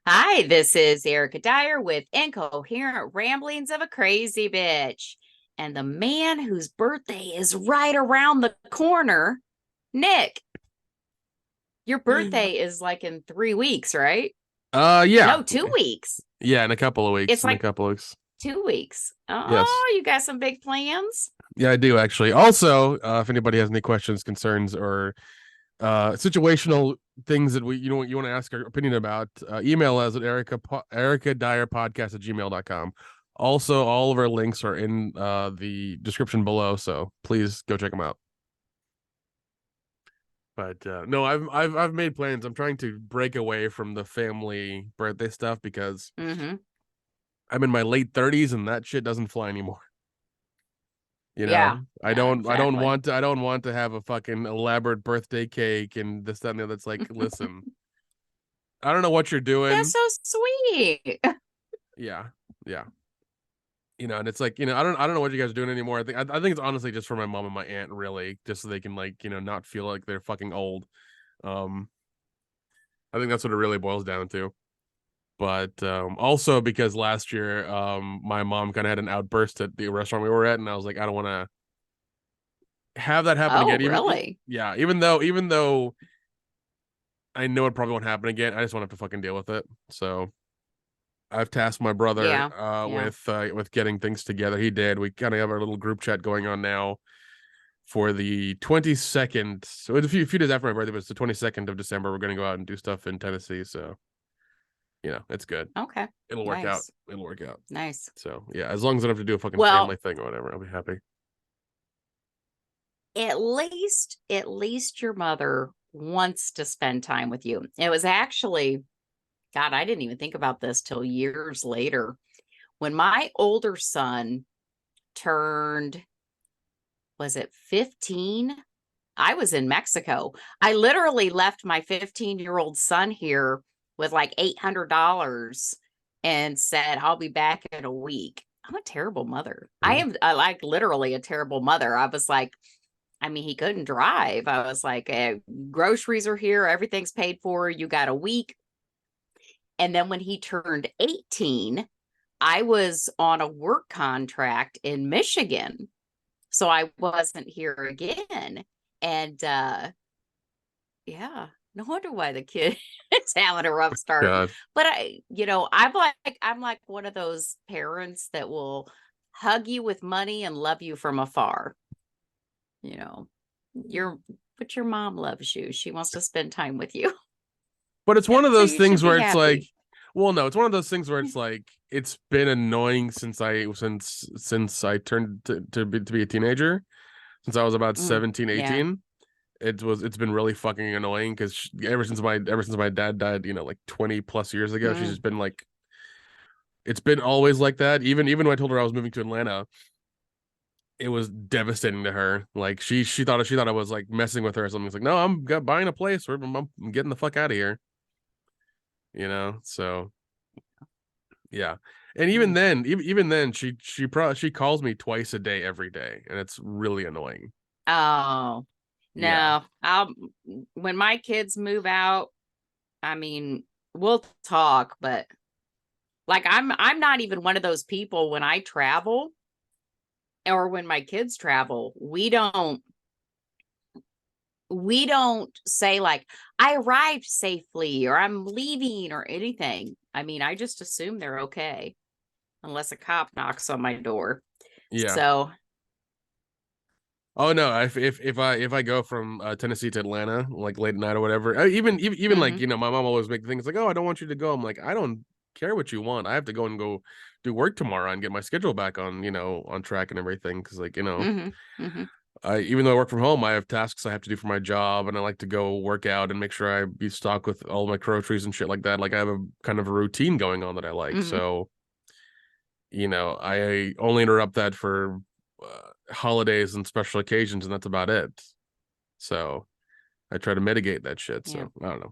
Hi, this is Erica Dyer with Incoherent Ramblings of a Crazy Bitch. And the man whose birthday is right around the corner, Nick. Your birthday is like in 3 weeks, right? Yeah. No, 2 weeks. Yeah, in a couple of weeks. It's In a like couple of weeks. 2 weeks. Yes. Oh, you got some big plans? Yeah, I do actually. Also, if anybody has any questions, concerns, or situational things that you want to ask our opinion about, email us at ericadyerpodcast@gmail.com. Also, all of our links are in the description below, so please go check them out. But no, I've made plans. I'm trying to break away from the family birthday stuff because Mm-hmm. I'm in my late 30s and that shit doesn't fly anymore. You Yeah. know, Yeah, exactly. I don't want to have a fucking elaborate birthday cake and this, that, and the other. That's like, listen, I don't know what you're That's doing. so sweet. Yeah, yeah. And it's like, I don't know what you guys are doing anymore. I think it's honestly just for my mom and my aunt, really, just so they can like, not feel like they're fucking old. Um, I think that's what it really boils down to. But also because last year, my mom kind of had an outburst at the restaurant we were at, and I was like, I don't want to have that happen Oh, again. really? Yeah, even though I know it probably won't happen again. I just won't have to fucking deal with it. So I've tasked my brother Yeah. Yeah. with getting things together. He did. We kind of have our little group chat going on now for the 22nd. So a few days after my birthday, but it's the 22nd of December. We're gonna go out and do stuff in Tennessee. So it's good. Okay. It'll work out. Nice. It'll work out. Nice. So yeah, as long as I don't have to do a fucking Well, family thing or whatever, I'll be happy. at least your mother wants to spend time with you. It was actually, God, I didn't even think about this till years later. When my older son turned, was it 15? I was in Mexico. I literally left my 15-year-old son here with like $800 and said, I'll be back in a week. I'm a terrible mother. I Mhm. am like literally a terrible mother. I was like, I mean, he couldn't drive. I was like, groceries are here, everything's paid for. You got a week. And then when he turned 18, I was on a work contract in Michigan. So I wasn't here again. And yeah, no wonder why the kid is having a rough start. God, But I'm like one of those parents that will hug you with money and love you from afar. You know, your but your mom loves you. She wants to spend time with you. but it's one of So those you should things be where it's like, happy. well, no, it's one of those things where it's like it's been annoying since I turned to be a teenager, since I was about Mm, 17, yeah. 18. It's been really fucking annoying because ever since my dad died, like 20 plus years ago, she's Mm, just been like, it's been always like that. Even when I told her I was moving to Atlanta, it was devastating to her. Like she thought I was like messing with her or something. It's like, no, I'm buying a place. I'm getting the fuck out of here. So yeah. And even mm. then, even then, she calls me twice a day every day, and it's really annoying. Oh, Yeah. no. When my kids move out, I mean, we'll talk, but like I'm not even one of those people when I travel or when my kids travel, we don't say like I arrived safely or I'm leaving or anything. I mean, I just assume they're okay unless a cop knocks on my door. Yeah. So, Oh no, if I go from Tennessee to Atlanta like late at night or whatever, even like, mhm, my mom always make things like, oh, I don't want you to go. I'm like, I don't care what you want. I have to go do work tomorrow and get my schedule back on track and everything. Because like, mhm, mhm, I even though I work from home, I have tasks I have to do for my job, and I like to go work out and make sure I be stocked with all my groceries and shit like that. Like I have a kind of a routine going on that I like. mhm. So, I only interrupt that for holidays and special occasions, and that's about it. So I try to mitigate that shit. Yeah. So I don't know.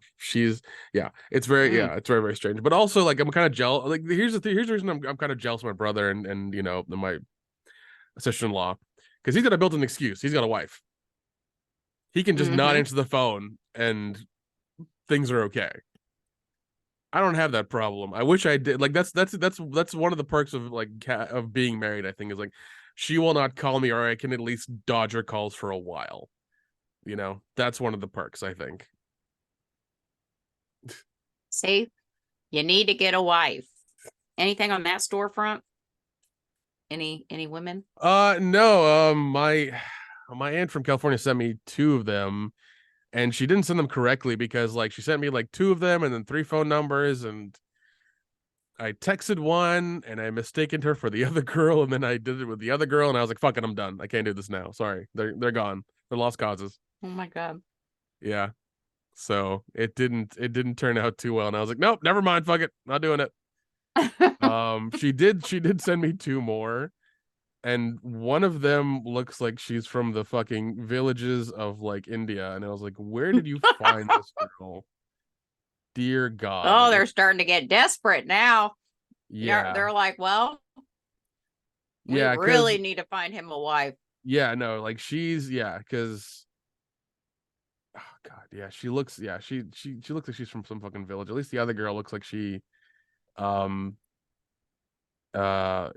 Yeah, Mm, it's very, very strange. But also, like, I'm kind of jealous. Like, here's the reason I'm kind of jealous of my brother and my sister-in-law, because he's got a built-in excuse. He's got a wife. He can just not mhm. answer the phone and things are okay. I don't have that problem. I wish I did. Like that's one of the perks of like of being married. I think is like she will not call me, or I can at least dodge her calls for a while. You know, that's one of the perks, I think. See, you need to get a wife. Anything on that storefront? Any women? No. My aunt from California sent me two of them, and she didn't send them correctly because like she sent me like two of them and then three phone numbers, and I texted one and I mistaken her for the other girl, and then I did it with the other girl, and I was like, "Fuck it, I'm done. I can't do this now. Sorry, they're gone. They're lost causes." Oh my God. Yeah. So it didn't turn out too well, and I was like, "Nope, never mind. Fuck it, not doing it." She did send me two more, and one of them looks like she's from the fucking villages of like India, and I was like, "Where did you find this girl?" Dear God, Oh, like they're starting to get desperate now. yeah, They're like, well, we yeah, because really need to find him a wife. yeah, no, like she's yeah, because oh God, yeah, she looks yeah, she looks like she's from some fucking village. At least the other girl looks like she um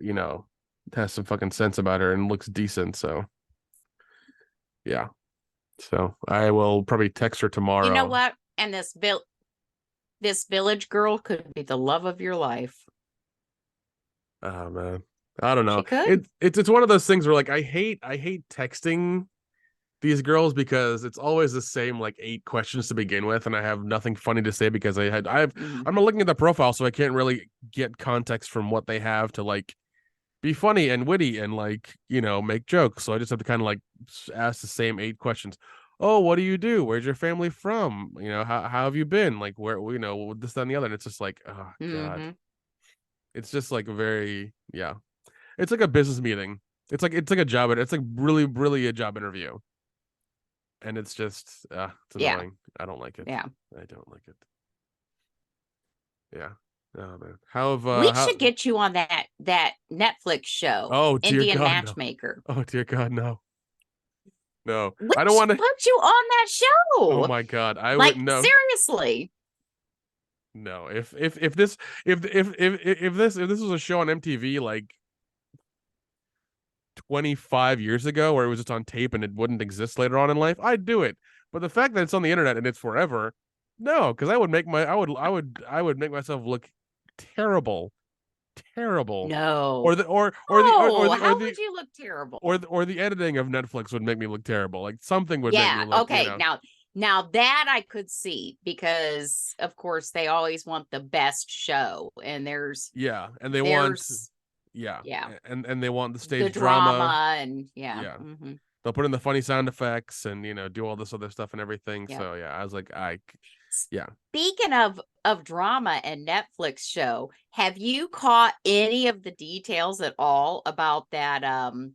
you know has some fucking sense about her and looks decent. So yeah, so I will probably text her You know tomorrow. what? And this village girl could be the love of your life. Oh man, I don't She know. could. It's one of those things where like I hate texting these girls because it's always the same like eight questions to begin with, and I have nothing funny to say because Mhm. I'm not looking at the profile, so I can't really get context from what they have to like be funny and witty and like make jokes. So I just have to kind of like ask the same eight questions. Oh, what do you do? Where's your family from? How have you been? Like where this, that, and the other. And it's just like, oh God. Mhm. It's just like very yeah. It's like a business meeting. It's like a job. It's like really, really a job interview. And it's just it's Yeah. annoying. I don't like it. Yeah. I don't like it. Yeah. Oh man. How have We how should get you on that Netflix show, oh dear Indian God, no. Matchmaker. Oh dear God, no. No. We I don't should want to. put you on that Oh show. my God. I would Like no. seriously. No. If this if this was a show on MTV like 25 years ago where it was just on tape and it wouldn't exist later on in life, I'd do it. But the fact that it's on the internet and it's forever, no, because I would make myself look terrible, terrible, or No. the Oh, how would you look terrible? or the editing of Netflix would make me look terrible. Like something would make me Yeah. look, Okay. Now that I could see because of course they always want the best show and yeah, and they want, there's yeah, yeah, and they want the the stage drama, drama and yeah. yeah. Hmm. They'll put in the funny sound effects and do all this other stuff and everything. Yeah. So yeah, I was like, yeah. Speaking of drama and Netflix show, have you caught any of the details at all about that um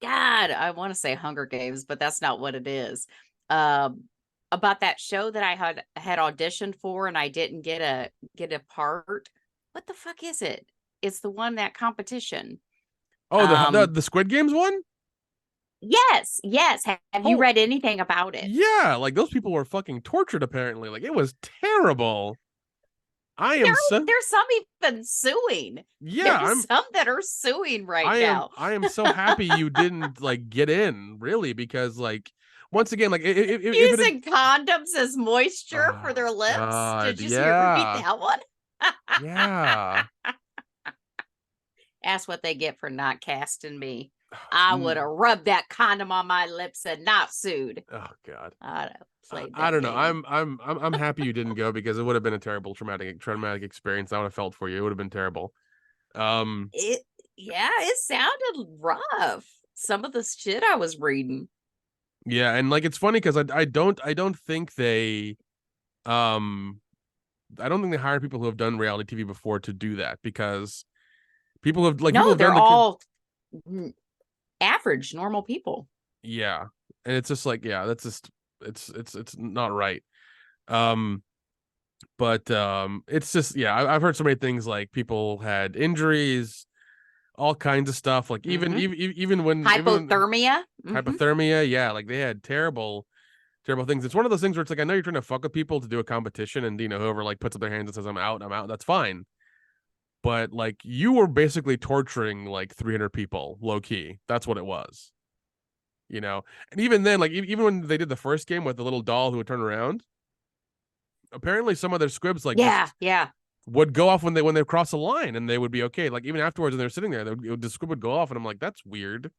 God, I want to say Hunger Games, but that's not what it is. Um, about that show that I had auditioned for and I didn't get a part. What the fuck is it? It's the one that competition. Oh, the Um, the Squid Games one. yes, yes. Have you Oh, read anything about it? yeah, like those people were fucking tortured apparently. Like it was terrible. I There, am so there's some even suing. yeah, There's some that are suing right I am now. I am so happy you didn't like get in, really, because like once again, like if it had, Using condoms as moisture for oh their lips. God, Did you see read yeah. that one? Yeah. That's what they get for not casting me. I would have Mm. rubbed that condom on my lips and not sued. Oh God. I'd have played I that don't know. game. I'm happy you didn't go because it would have been a terrible traumatic experience. I would have felt for you. It would have been terrible. Um It yeah, it sounded rough. Some of the shit I was reading. yeah, and like it's funny because I don't think they um I don't think they hire people who have done reality TV before to do that because people No, have they're done all average, normal people. yeah, and it's just like yeah, that's just it's not right. Um, but it's just yeah, I've heard so many things like people had injuries, all kinds of stuff. Like even Hmm. even even when Hypothermia. Hmm. hypothermia, yeah, like they had terrible. terrible things. It's one of those things where it's like, I know you're trying to fuck with people to do a competition, and whoever like puts up their hands and says I'm out, that's fine. But like, you were basically torturing like 300 people low key. That's what it was. And even then, like, even when they did the first game with the little doll who would turn around, apparently some of their scripts like Yeah, just yeah. would go off when they cross a line, and they would be okay. Like, even afterwards when they're sitting there, the script would go off, and I'm like, that's weird.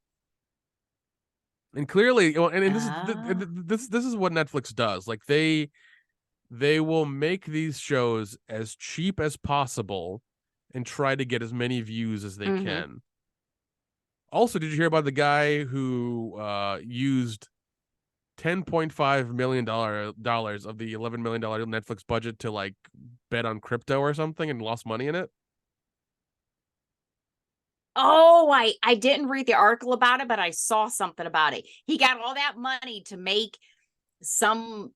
And clearly, and Ah. this is what Netflix does. Like, they will make these shows as cheap as possible and try to get as many views as they Mm-hmm. can. Also, did you hear about the guy who used $10.5 million of the $11 million Netflix budget to like bet on crypto or something and lost money in it? Oh, I didn't read the article about it, but I saw something about it. He got all that money to make some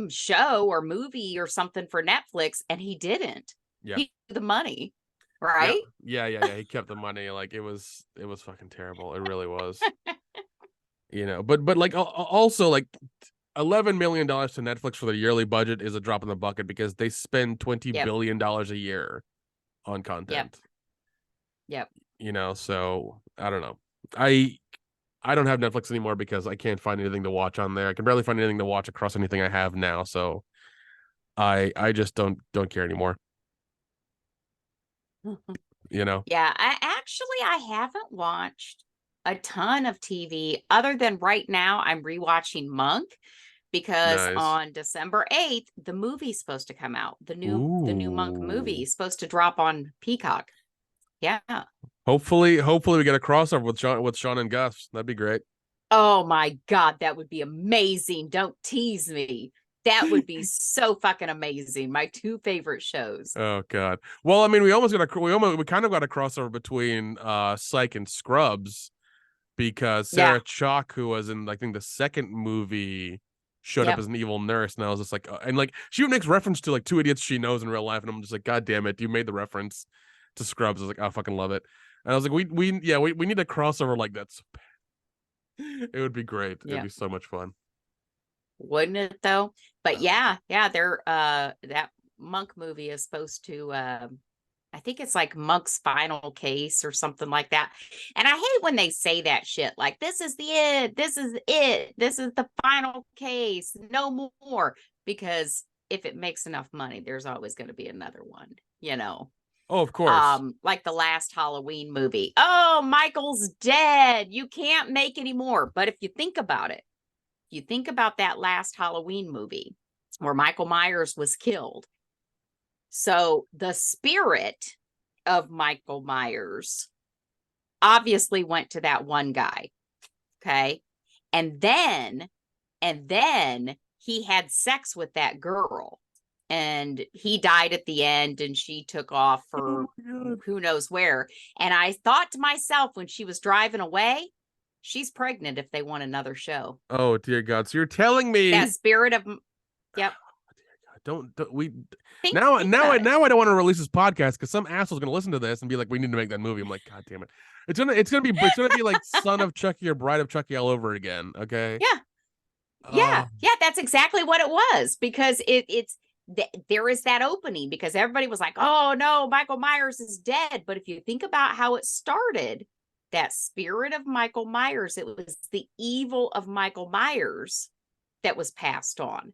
show or movie or something for Netflix, and he didn't. Yeah. He the money, Yeah. right? Yeah. He kept the money. Like, it was fucking terrible. It really was. But like, also like $11 million to Netflix for the yearly budget is a drop in the bucket because they spend $20 Yep. billion a year on content. Yep. So I don't know. I don't have Netflix anymore because I can't find anything to watch on there. I can barely find anything to watch across anything I have now. So I just don't care anymore. Yeah, I haven't watched a ton of TV other than right now I'm rewatching Monk because Nice. on December 8th the movie's supposed to come out. The new Monk movie Ooh. is supposed to drop on Peacock. Yeah. Hopefully we get a crossover with Sean and Gus. That'd be great. Oh my God, that would be amazing. Don't tease me. That would be so fucking amazing. My two favorite shows. Oh God. Well, I mean, we kind of got a crossover between Psych and Scrubs because Yeah. Sarah Chalke, who was in I think the second movie, showed up Yep. as an evil nurse, and I was just like, and like she makes reference to like two idiots she knows in real life, and I'm just like, God damn it, you made the reference to Scrubs. I was like, I fucking love it, and I was like, we need a crossover like that. So bad. It would be great. It'd Yeah. be so much fun. Wouldn't it though? But Oh, yeah, they're that Monk movie is supposed to I think it's like Monk's final case or something like that. And I hate when they say that shit like this is it. This is the final case. No more. Because if it makes enough money, there's always going to be another one, you know. oh, of course. Like the last Halloween movie. Oh, Michael's dead. You can't make any more. But if you think about it, you think about that last Halloween movie where Michael Myers was killed. So the spirit of Michael Myers obviously went to that one guy. Okay. And then he had sex with that girl and he died at the end and she took off for who knows where. And I thought to myself when she was driving away, she's pregnant if they want another show. Oh dear God! So you're telling me That spirit of yep. don't we Think now about it. I don't want to release this podcast because some asshole's gonna listen to this and be like, we need to make that movie. I'm like, God damn it! It's gonna be like Son of Chucky or Bride of Chucky all over again. Okay. Yeah. Oh Yeah, that's exactly what it was because there is that opening because everybody was like, "Oh no, Michael Myers is dead." But if you think about how it started, that spirit of Michael Myers, it was the evil of Michael Myers that was passed on.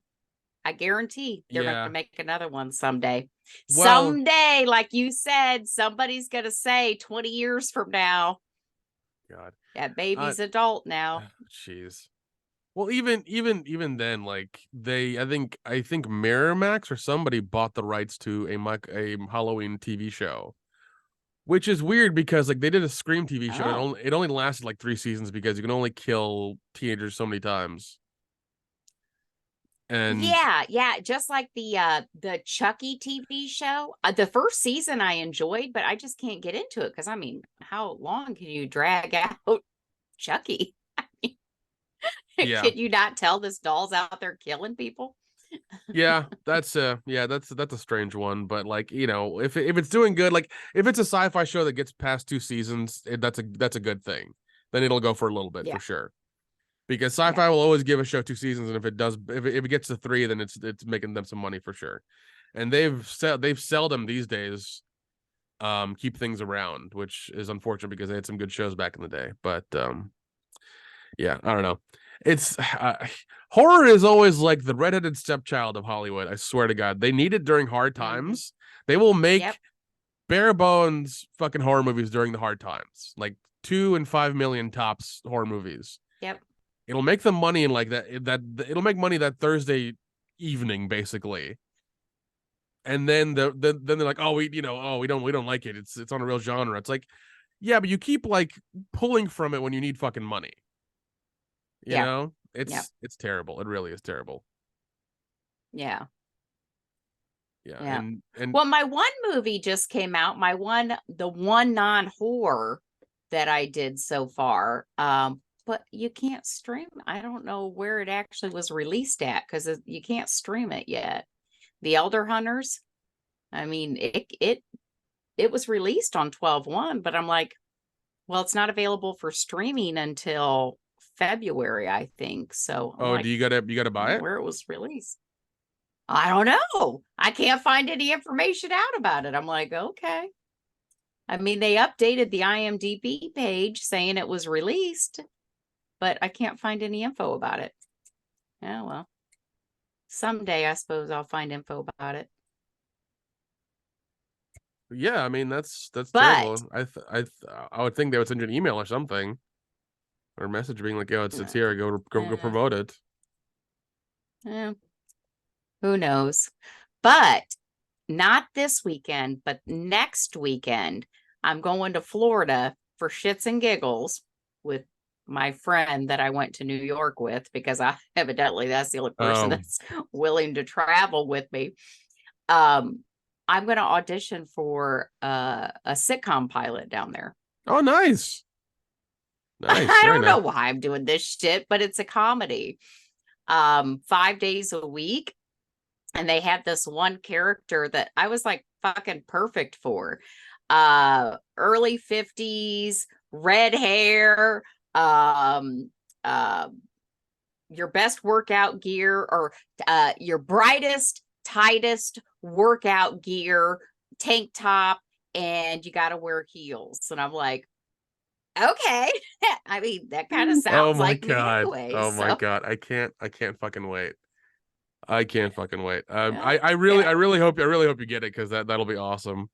I guarantee they're going yeah. to make another one someday. Well, Someday, like you said, somebody's going to say 20 years from now, God. that baby's adult now. Jeez. Well, even then, like I think Miramax or somebody bought the rights to a Halloween TV show, which is weird because like they did a Scream TV show. And Oh. it only lasted like 3 seasons because you can only kill teenagers so many times. And Yeah, just like the Chucky TV show. The first season I enjoyed, but I just can't get into it because I mean, how long can you drag out Chucky? yeah, Can you not tell this doll's out there killing people? that's a strange one. But like if it's doing good, like if it's a sci-fi show that gets past 2 seasons, that's a good thing. Then it'll go for a little bit Yeah. for sure. because Sci-Fi will always give a show 2 seasons, and if it gets to 3, then it's making them some money for sure. And they've seldom these days keep things around, which is unfortunate because they had some good shows back in the day. But yeah, I don't know. It's horror is always like the redheaded stepchild of Hollywood. I swear to God, they need it during hard times. They will make bare bones fucking horror movies during the hard times, like 2 and 5 million tops horror movies. Yep. It'll make them money in like that. It'll make money that Thursday evening, basically. And then then they're like, oh, we don't like it. It's on a real genre. It's like, yeah, but you keep like pulling from it when you need fucking money. You know, it's terrible. It really is terrible. Yeah. Yeah. And well, my one movie just came out. The one non-horror that I did so far. But you can't stream. I don't know where it actually was released at because you can't stream it yet. The Elder Hunters. I mean, it was released on 12/1, but I'm like, well, it's not available for streaming until February, I think. So I'm do you gotta buy it? Where it was released? I don't know. I can't find any information out about it. I'm like, okay. I mean, they updated the IMDb page saying it was released, but I can't find any info about it. Yeah, well, someday I suppose I'll find info about it. Yeah, I mean that's terrible. I would think they would send you an email or something, or a message being like, "Yo, it's here. Go promote it." Yeah. Who knows? But not this weekend, but next weekend, I'm going to Florida for shits and giggles with my friend that I went to New York with, because evidently that's the only person that's willing to travel with me. I'm going to audition for a sitcom pilot down there. Oh, nice. I don't know why I'm doing this shit, but it's a comedy. 5 days a week. And they had this one character that I was like fucking perfect for. Early 50s, red hair, your best workout gear, or your brightest, tightest workout gear, tank top, and you got to wear heels. And I'm like, okay. I mean, that kind of sounds like me anyway. Oh my God. I can't fucking wait. I can't fucking wait. I really hope you get it, because that'll be awesome.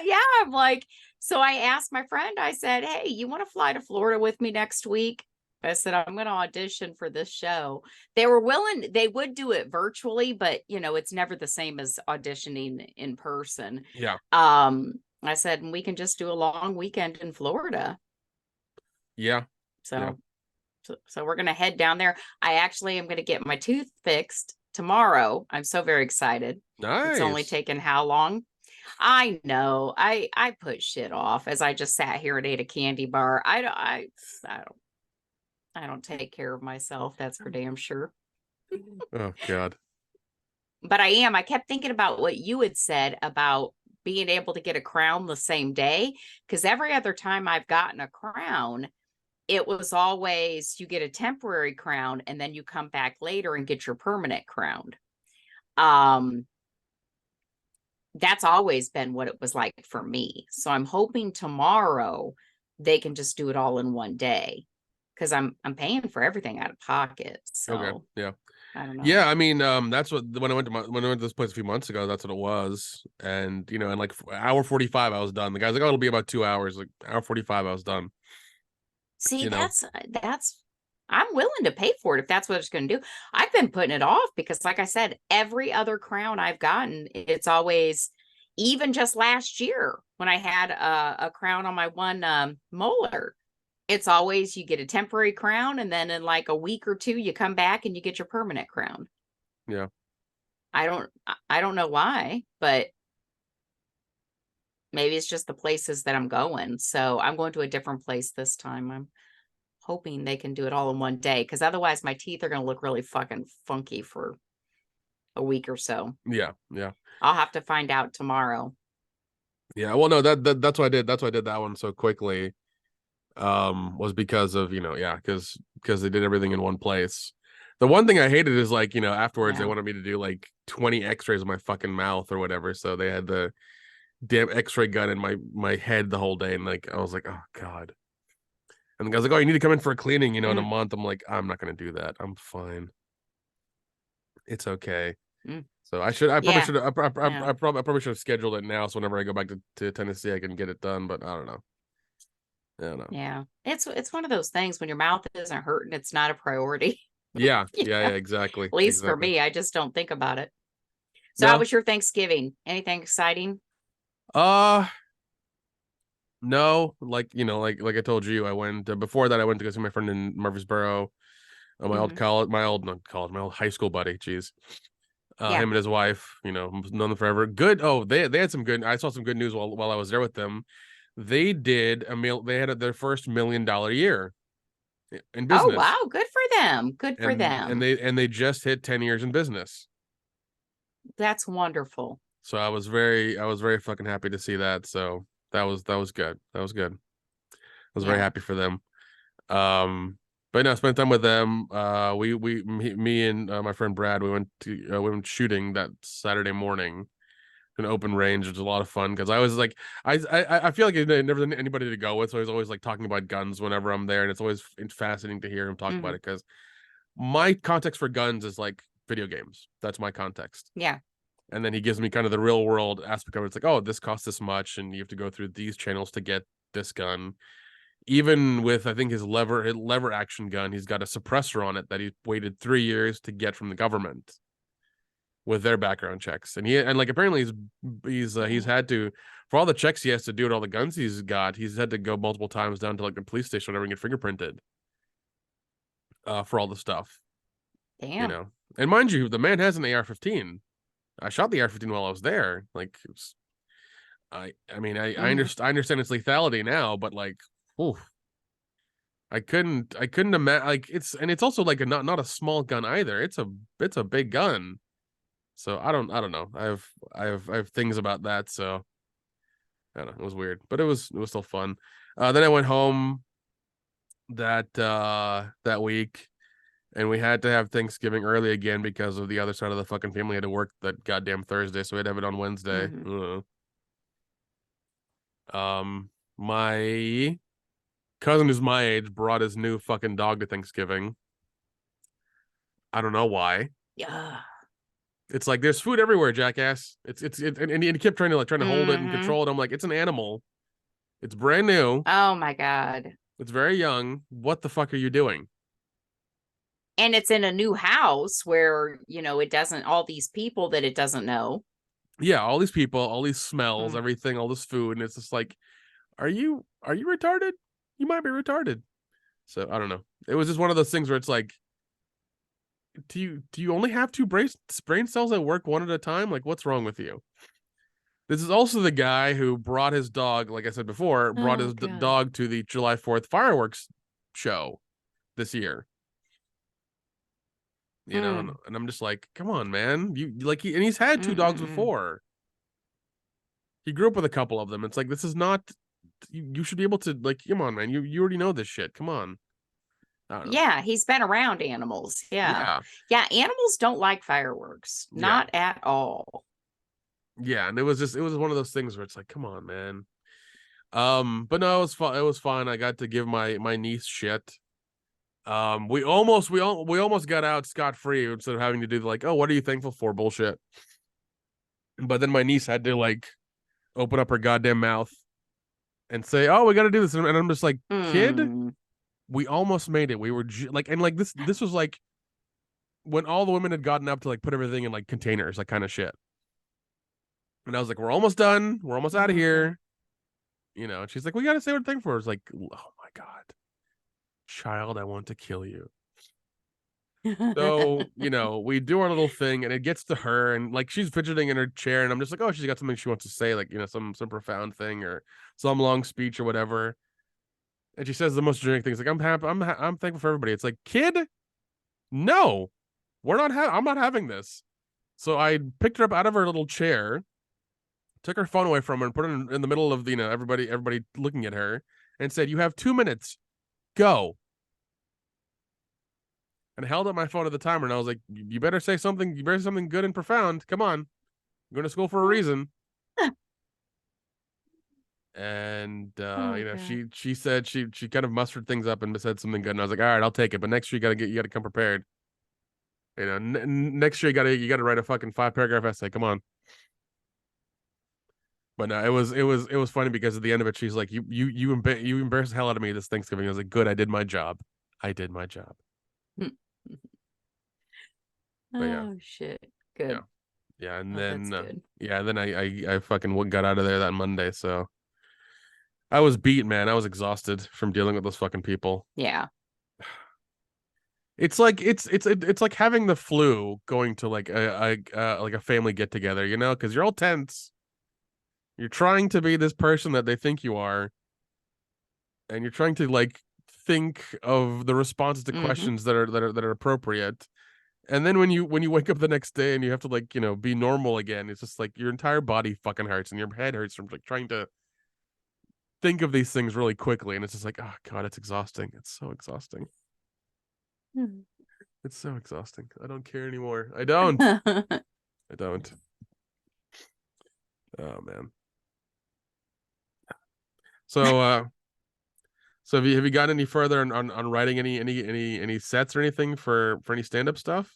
Yeah, I'm like, so I asked my friend, I said, hey, you want to fly to Florida with me next week? I said, I'm going to audition for this show. They were willing, they would do it virtually, but it's never the same as auditioning in person. Yeah. I said, we can just do a long weekend in Florida. Yeah. So we're going to head down there. I actually am going to get my tooth fixed tomorrow. I'm so very excited. Nice. It's only taken how long? I know. I put shit off as I just sat here and ate a candy bar. I don't take care of myself. That's for damn sure. Oh God. But I kept thinking about what you had said about being able to get a crown the same day, because every other time I've gotten a crown, it was always you get a temporary crown and then you come back later and get your permanent crown. That's always been what it was like for me. So I'm hoping tomorrow they can just do it all in one day, because I'm paying for everything out of pocket. So okay. Yeah. I don't know. Yeah, I mean, that's what when I went to this place a few months ago, that's what it was. And in like hour 45 I was done. The guy's like, oh, it'll be about 2 hours. Like hour 45 I was done. See, that's I'm willing to pay for it if that's what it's going to do. I've been putting it off because, like I said, every other crown I've gotten, it's always, even just last year when I had a crown on my one molar, it's always you get a temporary crown, and then in like a week or two you come back and you get your permanent crown. Yeah. I don't know why, but maybe it's just the places that I'm going. So I'm going to a different place this time. I'm hoping they can do it all in one day, because otherwise my teeth are going to look really fucking funky for a week or so. Yeah. I'll have to find out tomorrow. Yeah. Well, no, that's why I did. That's why I did that one so quickly. was because of, because they did everything in one place. The one thing I hated is like, afterwards they Yeah. wanted me to do like 20 x-rays of my fucking mouth or whatever, so they had the damn x-ray gun in my head the whole day, and like I was like, oh god. And the guy's like, oh, you need to come in for a cleaning, in a Mm, month. I'm like, I'm not gonna do that, I'm fine, it's okay. mm. So I probably Yeah. should Yeah. I probably should have scheduled it now, so whenever I go back to Tennessee I can get it done, but I don't know. I don't know. Yeah. It's one of those things when your mouth isn't hurting, it's not a priority. Yeah, You yeah, know? yeah, exactly, At least for exactly. me, I just don't think about it. So how No, was your Thanksgiving? Anything exciting? uh no, like, like I told you, I went before that I went to go see my friend in Murfreesboro, Hmm. not college, my old high school buddy. Jeez. Yeah. Him and his wife, known them forever. Good. Oh, they had some good. I saw some good news while I was there with them. They did a meal. They had their first $1 million year in Oh, business, wow. Good for them. Good for and them. they just hit 10 years in business. That's wonderful. So I was very fucking happy to see that. So that was good. That was good. I was very Yeah. happy for them. But no, I spent time with them. Me and my friend Brad, we went shooting that Saturday morning, an open range. It was a lot of fun because I was like, I feel like I never had anybody to go with, so I was always like talking about guns whenever I'm there, and it's always fascinating to hear him talk about Hmm. it because my context for guns is like video games. That's my context. Yeah. And then he gives me kind of the real world aspect of it. It's like, oh, this costs this much, and you have to go through these channels to get this gun. Even with, I think, his lever action gun, he's got a suppressor on it that he waited 3 years to get from the government with their background checks. And like apparently he's Dang. had to, for all the checks he has to do with all the guns he's got, he's had to go multiple times down to like the police station or whatever and get fingerprinted for all the stuff, you Damn. know. And mind you, the man has an AR-15. I shot the AR-15 while I was there. Like it was, I mean, Hmm. I understand its lethality now, but like, ooh, I couldn't imagine, like it's also like not a small gun either. It's a big gun. So I don't know. I have things about that. So I don't know. It was weird, but it was still fun. Then I went home that week, and we had to have Thanksgiving early again because of the other side of the fucking family had to work that goddamn Thursday, so we had to have it on Wednesday. Hmm. My cousin who's my age brought his new fucking dog to Thanksgiving. I don't know why. Yeah. It's like there's food everywhere, jackass. And he kept trying to hold it and Hmm. control it. I'm like, it's an animal. It's brand new. Oh my God. It's very young. What the fuck are you doing? And it's in a new house where, it doesn't, all these people that it doesn't know. Yeah, all these people, all these smells, Mm. everything, all this food, and it's just like, are you retarded? You might be retarded. So I don't know. It was just one of those things where it's like, do you only have two brain cells that work one at a time? Like, what's wrong with you? This is also the guy who brought his dog, like I said before, brought Oh his God. dog to the July 4th fireworks show this year. Mm. And I'm just like, come on, man. You like and he's had two dogs Mm-mm-mm. before. He grew up with a couple of them. It's like this is not you should be able to like, come on, man. You already know this shit. Come on. I don't know. Yeah, he's been around animals. Yeah. Yeah. Yeah, animals don't like fireworks. Yeah. Not at all. Yeah. And it was one of those things where it's like, come on, man. But no, it was fun. It was fun. I got to give my niece shit. We almost got out scot free instead of having to do like, oh, what are you thankful for? Bullshit. But then my niece had to like open up her goddamn mouth and say, "Oh, we got to do this," and I'm just like, "Kid, Hmm. we almost made it. We were like, and like this was like when all the women had gotten up to like put everything in like containers, like kind of shit." And I was like, "We're almost done. We're almost out of Okay. here." And she's like, "We got to say what thing for." It's like, "Oh my god, child, I want to kill you." So, we do our little thing and it gets to her and like she's fidgeting in her chair and I'm just like, oh, she's got something she wants to say, like, some profound thing or some long speech or whatever. And she says the most generic things like, I'm happy, I'm thankful for everybody. It's like, kid, no, I'm not having this. So I picked her up out of her little chair, took her phone away from her and put it in the middle of everybody looking at her and said, "You have 2 minutes. Go." And held up my phone at the timer, and I was like, "You better say something. You better say something good and profound. Come on, I'm going to school for a reason." And Oh you know, God. she said she kind of mustered things up and said something good, and I was like, "All right, I'll take it." But next year, you got to come prepared. You know, next year you got to write a fucking 5-paragraph essay. Come on. But no, it was funny because at the end of it, she's like, you embarrassed the hell out of me this Thanksgiving." I was like, "Good, I did my job. I did my job." But yeah, Oh shit. yeah, Good. yeah. And Oh, that's then good. yeah, then I fucking got out of there that Monday. So I was beat, man. I was exhausted from dealing with those fucking people. Yeah. It's like it's like having the flu going to like a family get together, you know, because you're all tense. You're trying to be this person that they think you are, and you're trying to like think of the responses to Mm-hmm. questions that are appropriate. And then when you wake up the next day and you have to like, you know, be normal again, it's just like your entire body fucking hurts and your head hurts from like trying to think of these things really quickly. And it's just like, oh God, it's exhausting. It's so exhausting. It's so exhausting. I don't care anymore. I don't. I don't. Oh man. So so have you gotten any further on writing any sets or anything for any stand-up stuff?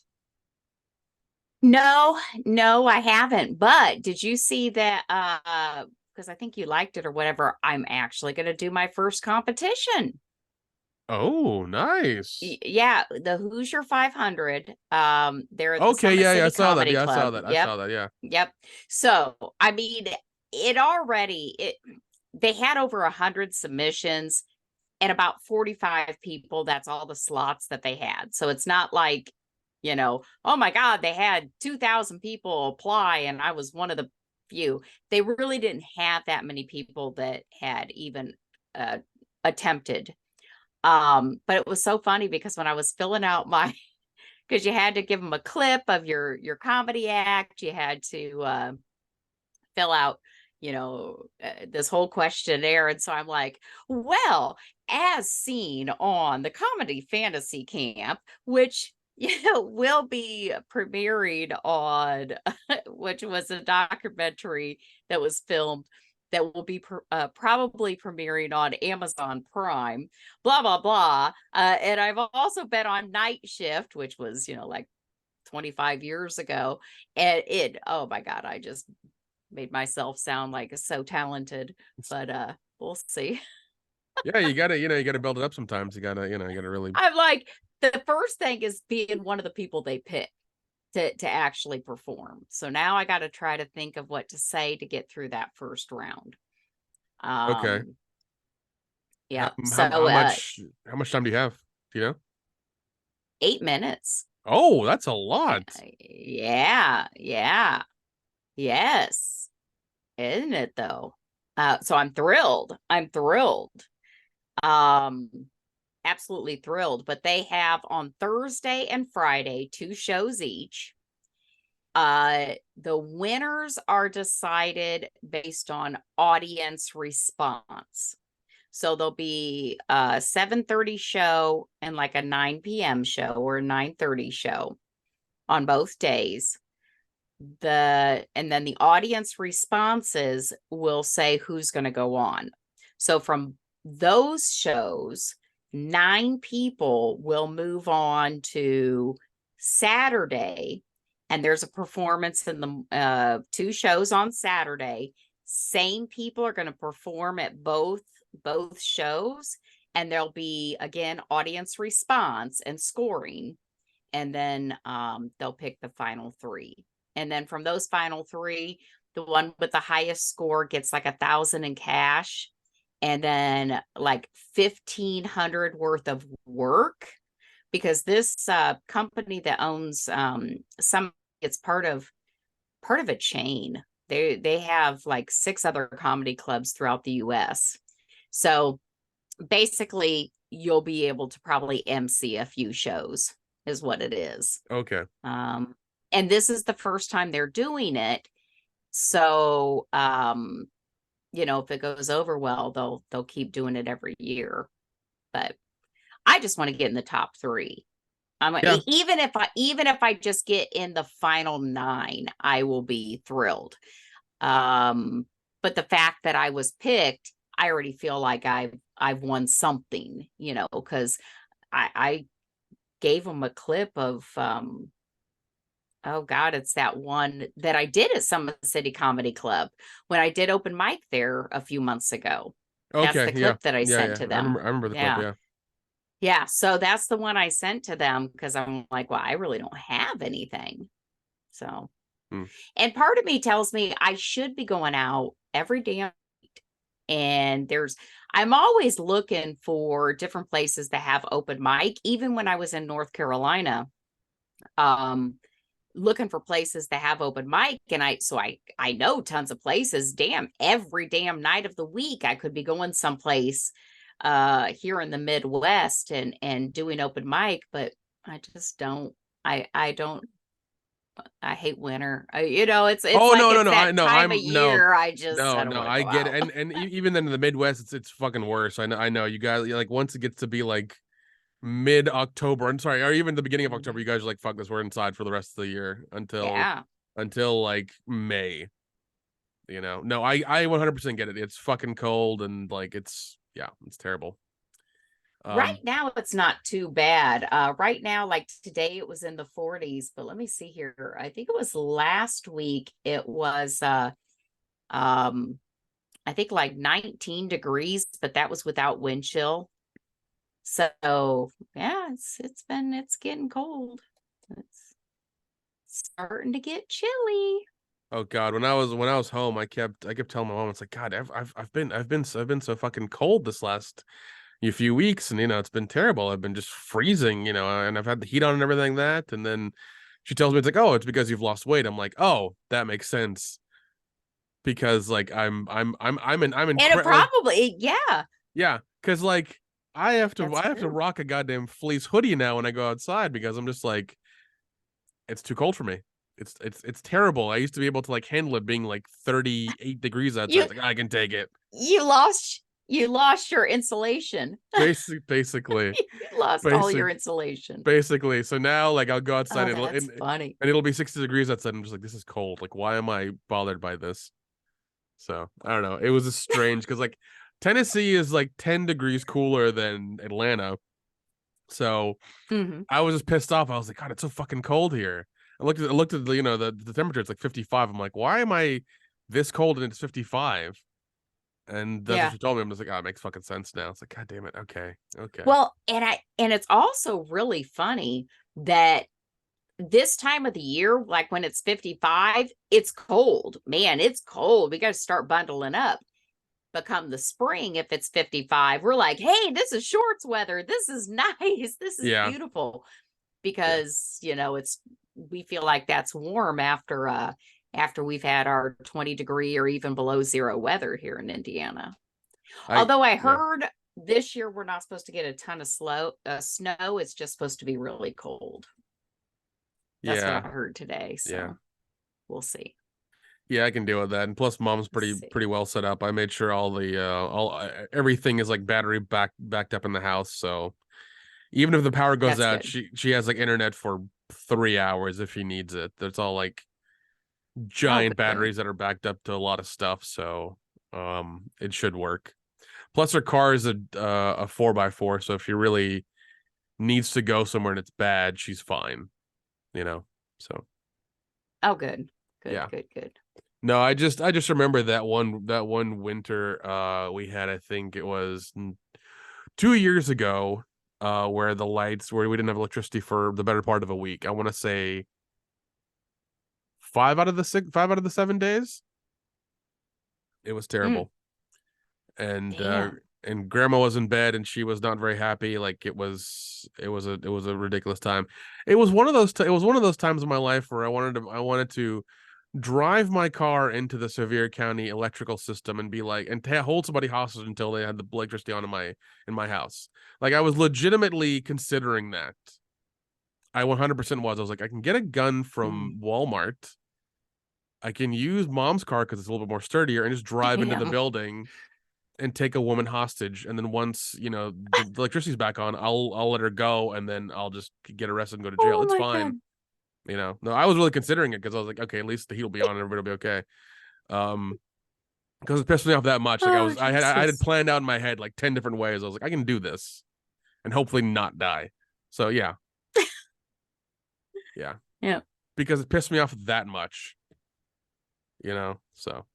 No, no, I haven't. But did you see that because I think you liked it or whatever, I'm actually going to do my first competition. Oh, nice. Yeah, the Hoosier 500. They're at the Okay, Summit yeah, yeah, I City saw that. Comedy Yeah, I saw Club. that. I Yep. saw that. Yeah. Yep. So, I mean, it they had over 100 submissions and about 45 people. That's all the slots that they had. So it's not like, oh my God, they had 2,000 people apply and I was one of the few. They really didn't have that many people that had even attempted. But it was so funny because when I was filling out my, because you had to give them a clip of your comedy act, you had to fill out this whole questionnaire, and so I'm like, well, as seen on the Comedy Fantasy Camp, which will be premiering on which was a documentary that was filmed that will be probably premiering on Amazon Prime, blah blah blah. And I've also been on Night Shift, which was like 25 years ago, and oh my God, I just made myself sound like so talented, but we'll see. Yeah, you gotta, you know, you gotta build it up sometimes. You gotta, you know, you gotta really. I'm like, the first thing is being one of the people they pick to actually perform. So now I got to try to think of what to say to get through that first round. Okay. Yeah. So How much time do you have? Do you know? 8 minutes. Oh, that's a lot. Yeah. Yeah. Yes. Isn't it though? So I'm thrilled. I'm thrilled. Um, absolutely thrilled. But they have on Thursday and Friday 2 shows each. The winners are decided based on audience response. So there'll be a 7:30 show and like a 9 p.m. show or a 9:30 show on both days. And then the audience responses will say who's going to go on. So from those shows, 9 people will move on to Saturday, and there's a performance in the 2 shows on Saturday. Same people are going to perform at both shows, and there'll be again audience response and scoring, and then they'll pick the final 3. And then from those final 3, the one with the highest score gets like 1,000 in cash, and then like 1,500 worth of work, because this company that owns it's part of a chain. They have like 6 other comedy clubs throughout the US. So basically you'll be able to probably MC a few shows is what it is. Okay. And this is the first time they're doing it. So if it goes over well, they'll keep doing it every year. But I just want to get in the top 3. Yeah. Even if I just get in the final 9, I will be thrilled. But the fact that I was picked, I already feel like I've won something, because I gave them a clip of oh God, it's that one that I did at Summit City Comedy Club when I did open mic there a few months ago. That's Okay. the Yeah. clip that I Yeah. sent Yeah. to I remember. them. I remember the clip. Yeah. Yeah. Yeah. So that's the one I sent to them because I'm like, well, I really don't have anything. So, Hmm. and part of me tells me I should be going out every day. And I'm always looking for different places that have open mic. Even when I was in North Carolina, um, looking for places that have open mic, and I know tons of places. Damn, every damn night of the week I could be going someplace here in the Midwest and doing open mic, but I just don't. I don't. I hate winter. It's Oh like no, no, it's no. I that no. time of I'm no, year. no, I don't no. want to I go get it. out. And even then in the Midwest, it's fucking worse. I know. I know. You guys like once it gets to be like mid October. I'm sorry, or even the beginning of October, you Mhm. guys are like, fuck this. We're inside for the rest of the year Yeah. until like May. No, I 100% get it. It's fucking cold and like it's terrible. Right Um, now, it's not too bad. Right now, like today, it was in the 40s, but let me see here. I think it was last week. It was, um, I think like 19 degrees, but that was without wind chill. So yeah, it's getting cold. It's starting to get chilly. oh God, when I was home, I kept telling my mom, it's like, God, I've been so fucking cold this last few weeks, and it's been terrible. I've been just freezing, and I've had the heat on and everything that, and then she tells me it's like, oh, it's because you've lost weight. I'm like, oh, that makes sense because like I'm in And it like probably, yeah, yeah, because like that's I have to true. rock a goddamn fleece hoodie now when I go outside because I'm just like it's too cold for me. It's terrible. I used to be able to like handle it being like 38 degrees outside. You It's like I can take it. you lost your insulation. Basically, You lost all basic, your insulation. basically. So now like I'll go outside Oh, and that's funny. it'll be 60 degrees outside. I'm just like this is cold. Like why am I bothered by this? So I don't know. It was just strange because like Tennessee is like 10 degrees cooler than Atlanta. So Hmm. I was just pissed off. I was like, God, it's so fucking cold here. I looked at the temperature. It's like 55. I'm like, why am I this cold and it's 55? And that's what Yeah. she told me. I'm just like, oh, it makes fucking sense now. It's like, God damn it. Okay, okay. Well, and it's also really funny that this time of the year, like when it's 55, it's cold. Man, it's cold. We got to start bundling up. But come the spring, if it's 55, we're like, hey, this is shorts weather. This is nice. This is Yeah, beautiful. yeah. Because, we feel like that's warm after we've had our 20-degree or even below zero weather here in Indiana. I Although I yeah, heard this year we're not supposed to get a ton of snow. It's just supposed to be really cold. That's what I yeah, heard today. yeah, So we'll see. yeah. I can deal with that. And plus, mom's We'll pretty see. well set up. I made sure all everything is like battery backed up in the house. So even if the power goes That's out, good. she has like internet for 3 hours if she needs it. That's all like Oh, giant good. batteries that are backed up to a lot of stuff. So it should work. Plus, her car is a 4x4, so if she really needs to go somewhere and it's bad, she's fine. You know. So Oh, good. Good, yeah. good, good. No, I just remember that one winter we had. I think it was 2 years ago. Where we didn't have electricity for the better part of a week. I want to say 5 out of the 7 days. It was Mm, terrible. and uh damn. and grandma was in bed and she was not very happy. Like it was a ridiculous time. It was one of those times in my life where I wanted to drive my car into the Sevier County electrical system and be like and hold somebody hostage until they had the electricity on in my house. Like I was legitimately considering that. I 100% was. I was like, I can get a gun Mm. from Walmart I can use mom's car because it's a little bit more sturdier and just drive into the Damn. building and take a woman hostage. And then once, the electricity's back on, I'll let her go and then I'll just get arrested and go to jail. Oh It's my fine. God. No, I was really considering it because I was like, okay, at least the heat will be on and everybody will be okay. Because it pissed me off that much. Like Oh, I had Jesus. planned out in my head like 10 different ways. I was like, I can do this and hopefully not die. So yeah. Yeah. Yeah. Because it pissed me off that much. So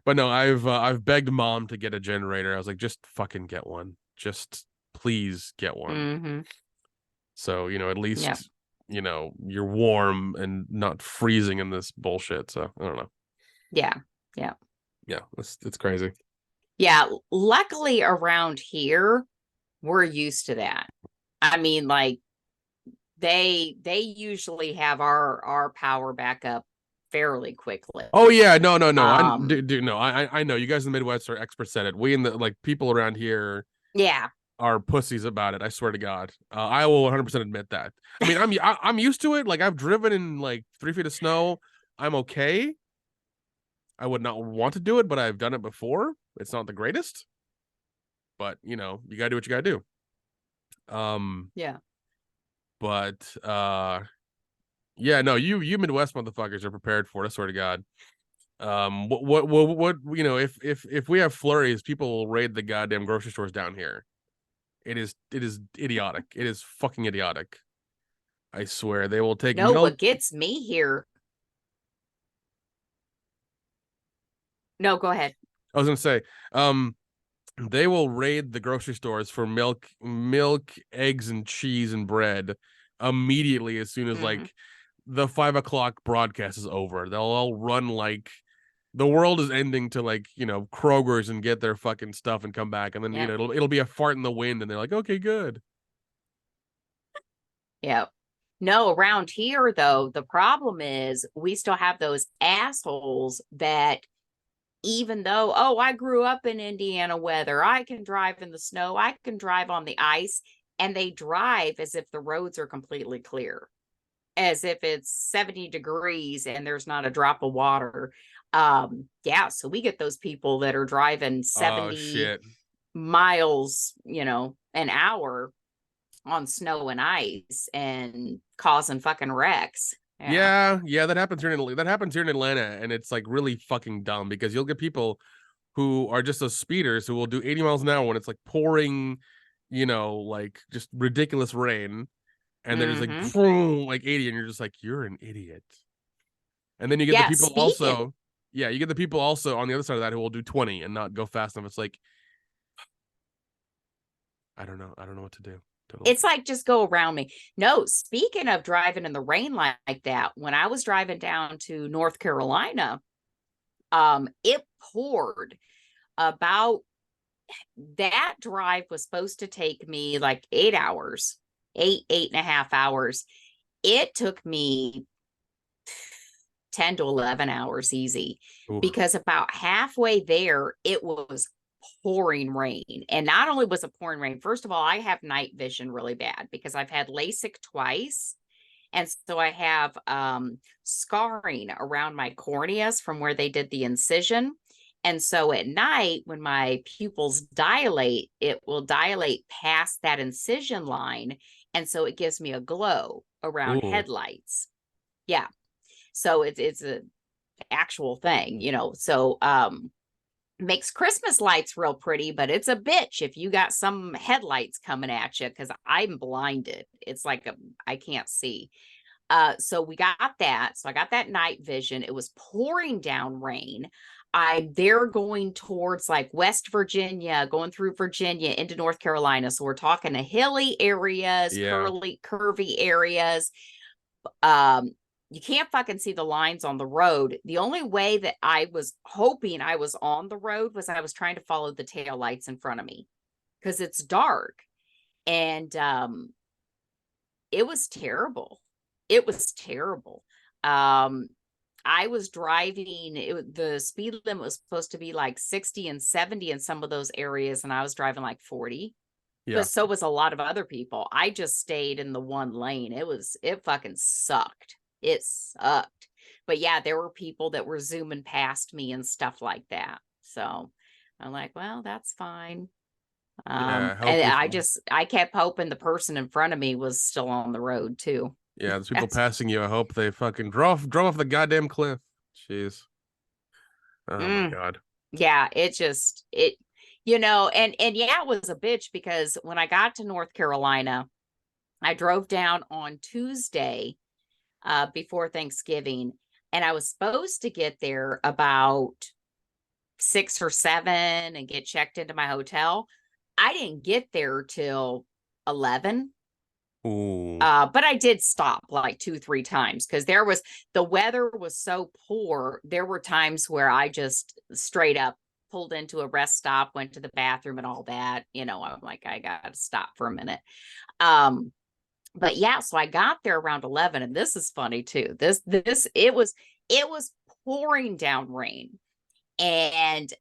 but no, I've begged mom to get a generator. I was like, just fucking get one. Just please get one. Mm-hmm. So, at Yeah. least, you're warm and not freezing in this bullshit. So I don't know. Yeah. Yeah. Yeah, it's crazy. Yeah. Luckily around here, we're used to that. I mean, like they usually have our power back up fairly quickly. Oh yeah, no. Um, No. I know you guys in the Midwest are experts at it. We in the like people around here yeah. are pussies about it. I swear to God, I will 100% admit that. I mean, I'm used to it. Like I've driven in like 3 feet of snow. I'm okay. I would not want to do it, but I've done it before. It's not the greatest, but you gotta do what you gotta do. Yeah. But yeah, no, you Midwest motherfuckers are prepared for it. I swear to God. What if we have flurries, people will raid the goddamn grocery stores down here. It is idiotic. It is fucking idiotic. I swear they will take No, milk. what gets me here. No, go ahead. I was gonna say, they will raid the grocery stores for milk, eggs, and cheese and bread immediately as soon as Mm-hmm. like the 5 o'clock broadcast is over. They'll all run like the world is ending to like Kroger's and get their fucking stuff and come back, and then Yeah. it'll be a fart in the wind, and they're like, okay, good. Yeah. No, around here though, the problem is we still have those assholes that even though, oh, I grew up in Indiana weather, I can drive in the snow, I can drive on the ice, and they drive as if the roads are completely clear, as if it's 70 degrees and there's not a drop of water. Yeah, so we get those people that are driving Oh 70 shit. miles, an hour on snow and ice and causing fucking wrecks. Yeah. Yeah, that happens here in Atlanta, and it's like really fucking dumb because you'll get people who are just those speeders who will do 80 miles an hour when it's like pouring, like just ridiculous rain, and they're just like Mm-hmm. boom, like 80, and you're just like, you're an idiot. And then you get the Yeah. people Speaking, also, yeah, you get the people also on the other side of that who will do 20 and not go fast enough. It's like, I don't know. I don't know what to do. it's like just go around me. No, speaking of driving in the rain like that, when I was driving down to North Carolina, it poured about that drive was supposed to take me like 8 hours, 8.5 hours. It took me 10 to 11 hours easy Oof. because about halfway there, it was pouring rain. And not only was it pouring rain, first of all, I have night vision really bad because I've had LASIK twice. And so I have scarring around my corneas from where they did the incision. And so at night, when my pupils dilate, it will dilate past that incision line. And so it gives me a glow around Ooh. headlights. Yeah. So it's a actual thing, So makes Christmas lights real pretty, but it's a bitch if you got some headlights coming at you because I'm blinded. It's like I can't see. So we got that. So I got that night vision. It was pouring down rain. They're going towards like West Virginia, going through Virginia into North Carolina. So we're talking to hilly areas, Yeah. curvy areas. Um, you can't fucking see the lines on the road. The only way that I was hoping I was on the road was I was trying to follow the tail lights in front of me because it's dark. And it was terrible. It was terrible. I was driving, the speed limit was supposed to be like 60 and 70 in some of those areas, and I was driving like 40. Yeah. But so was a lot of other people. I just stayed in the one lane. It fucking sucked. It sucked. but yeah, there were people that were zooming past me and stuff like that. So I'm like, well, that's fine. Yeah, And hopefully. I kept hoping the person in front of me was still on the road too. Yeah, there's people That's passing you. I hope they fucking drove off the goddamn cliff. Jeez. Oh my mm, god. yeah, and yeah, it was a bitch because when I got to North Carolina, I drove down on Tuesday before Thanksgiving, and I was supposed to get there about 6 or 7 and get checked into my hotel. I didn't get there till 11. Ooh. But I did stop like 2, 3 times because the weather was so poor. There were times where I just straight up pulled into a rest stop, went to the bathroom and all that. I'm like, I gotta stop for a minute. Um, but yeah, so I got there around 11, and this is funny too. It was pouring down rain, and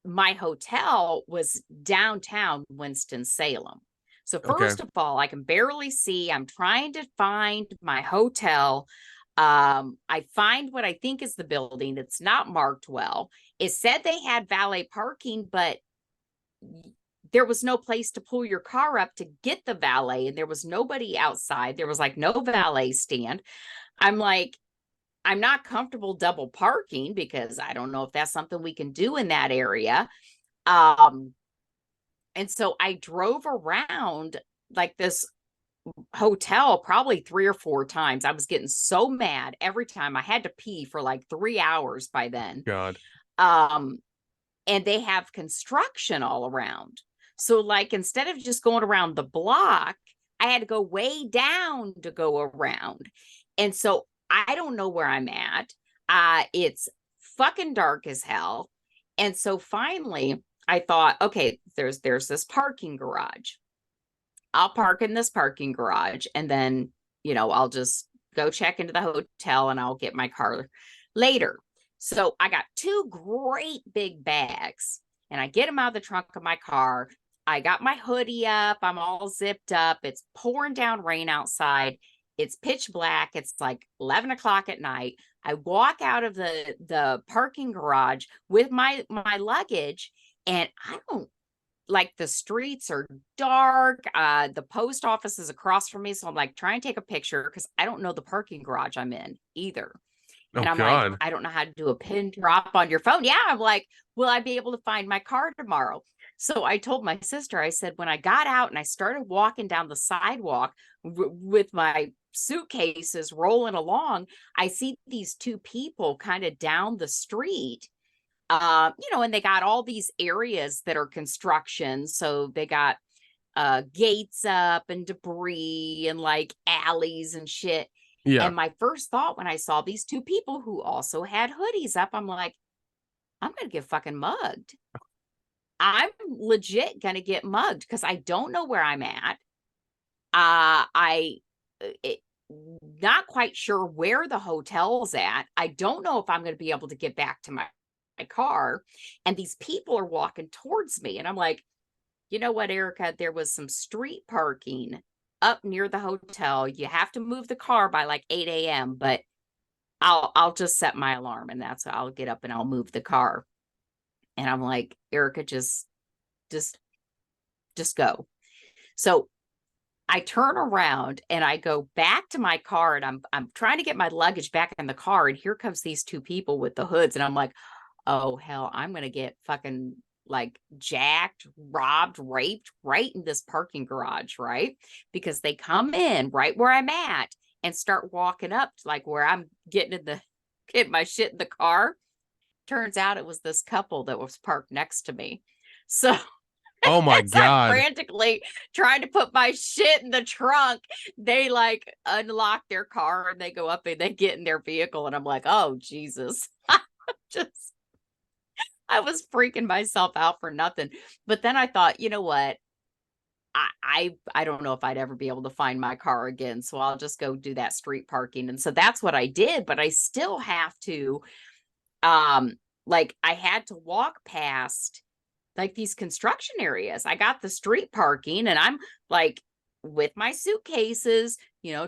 my hotel was downtown Winston-Salem. So Okay. first of all, I can barely see. I'm trying to find my hotel. I find what I think is the building. It's not marked well. It said they had valet parking, but there was no place to pull your car up to get the valet, and there was nobody outside. There was like no valet stand. I'm like, I'm not comfortable double parking because I don't know if that's something we can do in that area. Um, and so I drove around like this hotel probably 3 or 4 times. I was getting so mad every time. I had to pee for like 3 hours by then. God. Um, and they have construction all around. So, like, instead of just going around the block, I had to go way down to go around. And so I don't know where I'm at. It's fucking dark as hell. And so finally, I thought, okay, there's this parking garage. I'll park in this parking garage, and then, I'll just go check into the hotel and I'll get my car later. So I got 2 great big bags, and I get them out of the trunk of my car. I got my hoodie up. I'm all zipped up. It's pouring down rain outside. It's pitch black. It's like 11 o'clock at night. I walk out of the parking garage with my luggage, and I don't like, the streets are dark. The post office is across from me. So I'm like trying to take a picture because I don't know the parking garage I'm in either. Oh And I'm like, god. I don't know how to do a pin drop on your phone. Yeah. I'm like, will I be able to find my car tomorrow? So I told my sister, I said, when I got out and I started walking down the sidewalk with my suitcases rolling along, I see these 2 people kind of down the street. And they got all these areas that are construction. So they got gates up and debris and like alleys and shit. Yeah. And my first thought when I saw these 2 people who also had hoodies up, I'm like, I'm gonna get fucking mugged. I'm legit gonna get mugged because I don't know where I'm at. I it, not quite sure where the hotel's at. I don't know if I'm going to be able to get back to my car. And these people are walking towards me. And I'm like, you know what, Erica? There was some street parking up near the hotel. You have to move the car by like 8 a.m., but I'll just set my alarm, and that's I'll get up and I'll move the car. And I'm like, Erica, just go. So I turn around and I go back to my car, and I'm trying to get my luggage back in the car, and here comes these 2 people with the hoods, and I'm like, oh hell, I'm gonna get fucking like jacked, robbed, raped right in this parking garage, right? Because they come in right where I'm at and start walking up to like where I'm getting my shit in the car. Turns out it was this couple that was parked next to me. So Oh my as I'm god. frantically trying to put my shit in the trunk, they like unlock their car and they go up and they get in their vehicle. And I'm like, oh, Jesus. Just, I was freaking myself out for nothing. But then I thought, you know what? I don't know if I'd ever be able to find my car again. So I'll just go do that street parking. And so that's what I did. But I still have to, like, I had to walk past like these construction areas. I got the street parking, and I'm like with my suitcases,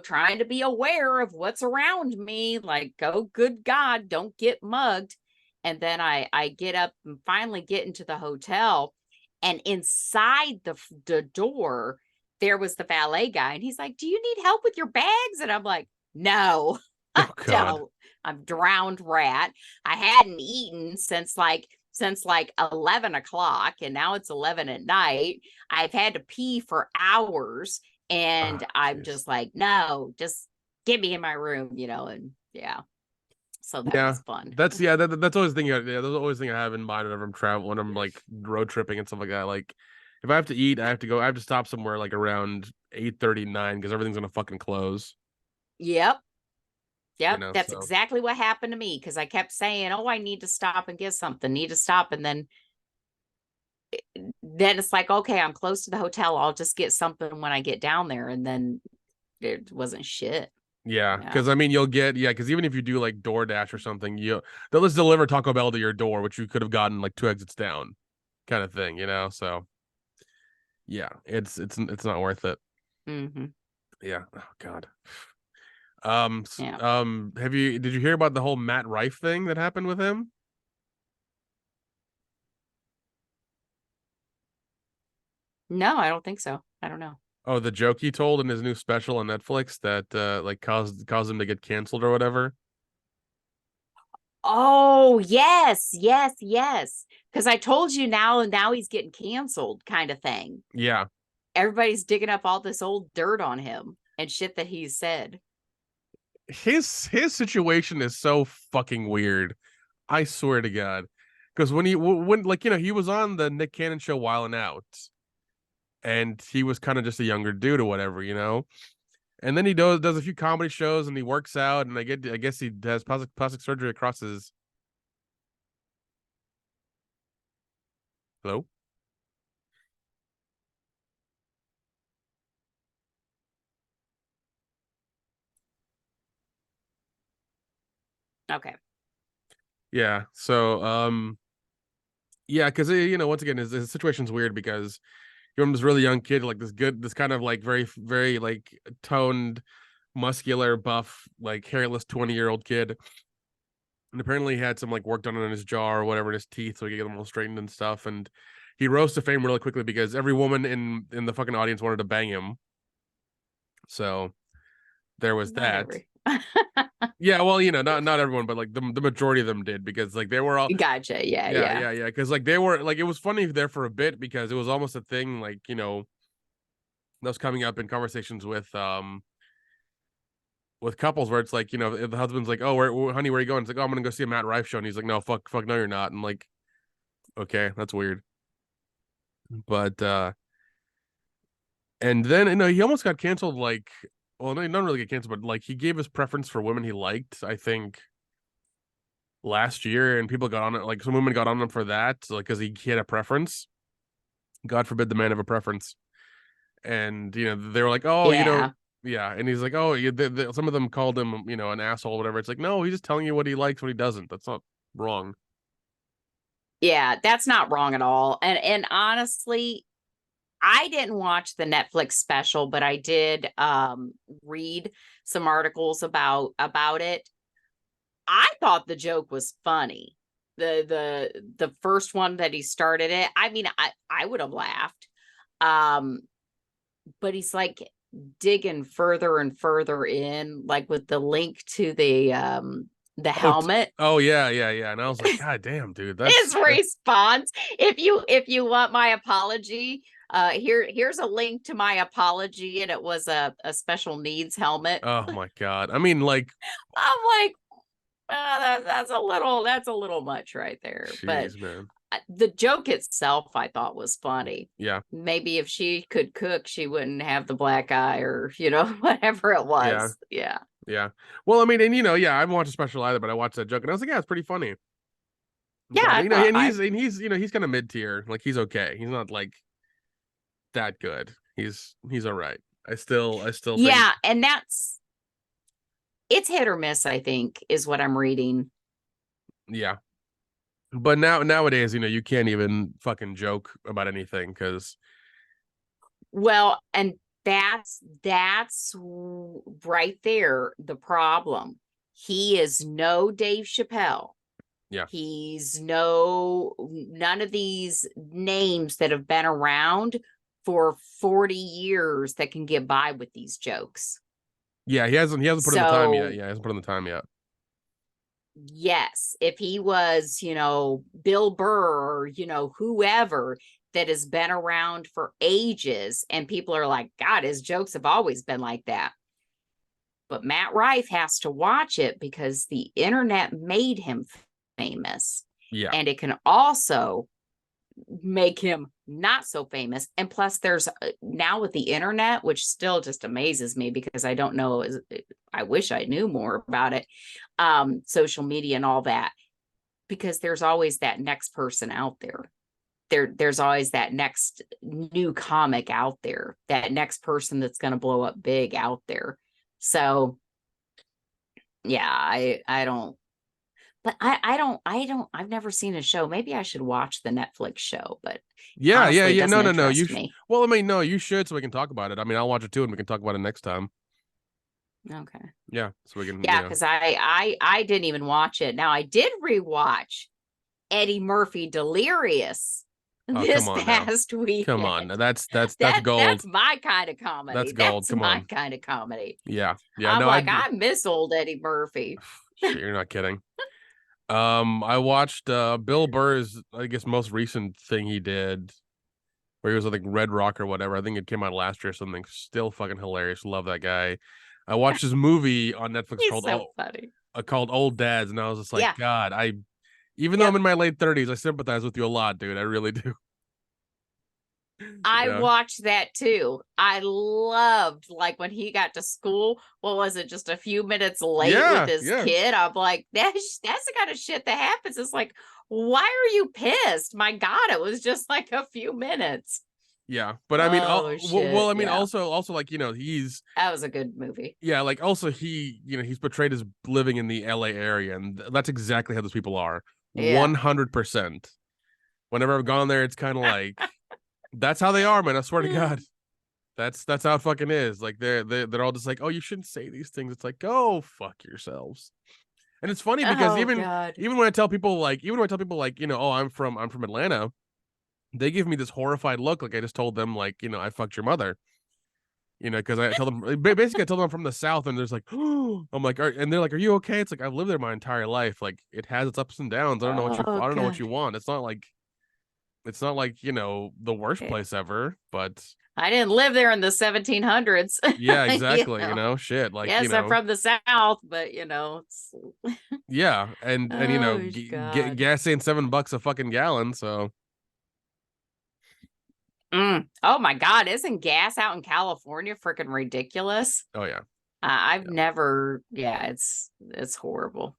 trying to be aware of what's around me, like, oh, good God, don't get mugged. And then I get up and finally get into the hotel, and inside the door, there was the valet guy. And he's like, do you need help with your bags? And I'm like, no, I don't. I'm drowned rat. I hadn't eaten since like 11 o'clock, and now it's 11 at night. I've had to pee for hours, and I'm just like, no, just get me in my room, and yeah. So that was fun. That's always the thing. That's always the thing I have in mind whenever I'm traveling, when I'm like road tripping and stuff like that. Like, if I have to eat, I have to stop somewhere like around 8:39 because everything's gonna fucking close. Yep. That's So. exactly what happened to me, because I kept saying, oh, I need to stop and get something, need to stop. And then it's like, okay, I'm close to the hotel, I'll just get something when I get down there. And then it wasn't shit. Yeah, because I mean, you'll get because even if you do like DoorDash or something, they'll just deliver Taco Bell to your door, which you could have gotten like 2 exits down, kind of thing, So, yeah, it's not worth it. Mm-hmm. Yeah. Oh God. Yeah. Did you hear about the whole Matt Rife thing that happened with him? No, I don't think so. I don't know. Oh, the joke he told in his new special on Netflix that like caused him to get canceled or whatever. Oh, yes. Because I told you now he's getting canceled, kind of thing. Yeah. Everybody's digging up all this old dirt on him and shit that he's said. His situation is so fucking weird. I swear to God. Because when he was on the Nick Cannon show Wild 'N Out, and he was kind of just a younger dude or whatever, And then he does a few comedy shows, and he works out, and I guess he has plastic surgery across his. Hello? Okay. Yeah. So yeah, because once again, his situation's weird because you're this really young kid, like this kind of like very, very like toned, muscular, buff, like hairless 20-year-old kid. And apparently he had some like work done on his jaw or whatever in his teeth, so he could get them all straightened and stuff. And he rose to fame really quickly because every woman in the fucking audience wanted to bang him. So there was that. Yeah, well, not everyone, but like the majority of them did, because like they were all gotcha. Yeah. Because like they were like, it was funny there for a bit because it was almost a thing, like that was coming up in conversations with couples where it's like, if the husband's like, oh, honey, where are you going? It's like, oh, I'm gonna go see a Matt Rife show, and he's like, no, fuck, no, you're not. And like, okay, that's weird. But and then he almost got canceled, like, well, no, he didn't really get canceled, but like he gave his preference for women he liked, I think, last year, and people got on it, like some women got on him for that, like, because he had a preference. God forbid the man have a preference. And they were like, oh, yeah, and he's like, oh, some of them called him, an asshole, whatever. It's like, no, he's just telling you what he likes, what he doesn't. That's not wrong. Yeah, that's not wrong at all. And honestly, I didn't watch the Netflix special, but I did read some articles about it. I thought the joke was funny. The first one that he started it. I mean, I would have laughed. But he's like digging further and further in, like with the link to the helmet. Oh yeah. And I was like, God damn, dude. That's his response. If you want my apology, here's a link to my apology, and it was a special needs helmet. Oh my God. I mean, like, I'm like, that's a little much right there. Jeez, but man. The joke itself I thought was funny. Yeah. Maybe if she could cook, she wouldn't have the black eye, or whatever it was. Yeah. Well, I mean, and I haven't watched a special either, but I watched that joke and I was like, yeah, it's pretty funny. Yeah, but, and he's kind of mid-tier. Like, he's okay. He's not like that good. He's all right. I still yeah, think... and it's hit or miss, I think, is what I'm reading. Yeah. But nowadays, you can't even fucking joke about anything, because well, and That's right there the problem. He is no Dave Chappelle. Yeah. He's none of these names that have been around for 40 years that can get by with these jokes. Yeah, he hasn't put in the time yet. So, Yeah, he hasn't put in the time yet. yes, if he was, Bill Burr or, whoever that has been around for ages, and people are like, God, his jokes have always been like that. But Matt Rife has to watch it because the internet made him famous. Yeah. And it can also make him not so famous. And plus, there's now with the internet, which still just amazes me because I don't know, I wish I knew more about it, social media and all that, because there's always that next person out there. There's always that next new comic out there, that next person that's going to blow up big out there. So, yeah, I don't. But I've never seen a show. Maybe I should watch the Netflix show, but Yeah, honestly, it doesn't No. interest me. Well, I mean, no, you should, so we can talk about it. I mean, I'll watch it too, and we can talk about it next time. Okay. Yeah, so we can. Yeah, because I didn't even watch it. Now I did rewatch Eddie Murphy Delirious this past weekend. Come on, that's gold. That's my kind of comedy. That's gold. Come on, kind of comedy. Yeah. I'm No, like, I miss old Eddie Murphy. Shit, you're not kidding. I watched Bill Burr's, I guess, most recent thing he did, where he was, I think, Red Rock or whatever. I think it came out last year or something. Still fucking hilarious. Love that guy. I watched his movie on Netflix called Old Dads, and I was just like, God, even though I'm in my late 30s, I sympathize with you a lot, dude. I really do. I watched that too. I loved, like, when he got to school, what was it, just a few minutes late with his kid? I'm like, that's the kind of shit that happens. It's like, why are you pissed? My God, it was just like a few minutes. Yeah, but I mean, also like, that was a good movie. Yeah, like, also he's portrayed as living in the LA area, and that's exactly how those people are. 100%. Whenever I've gone there, it's kind of like that's how they are, man. I swear to God, that's how it fucking is. Like, they're all just like, oh, you shouldn't say these things. It's like, go fuck yourselves. And it's funny because even when I tell people like, oh, I'm from Atlanta, they give me this horrified look, like I just told them, like, I fucked your mother. Because I tell them, basically I tell them I'm from the South, and there's like, oh, I'm like, and they're like, are you okay? It's like, I've lived there my entire life. Like, it has its ups and downs. I don't know what you want. It's not like the worst place ever, but I didn't live there in the 1700s. Yeah, exactly. Shit. Like, yes, I'm from the South, but it's... yeah, and gas ain't $7 a fucking gallon, so. Oh my God, isn't gas out in California freaking ridiculous? Oh yeah. I've never. Yeah, it's horrible.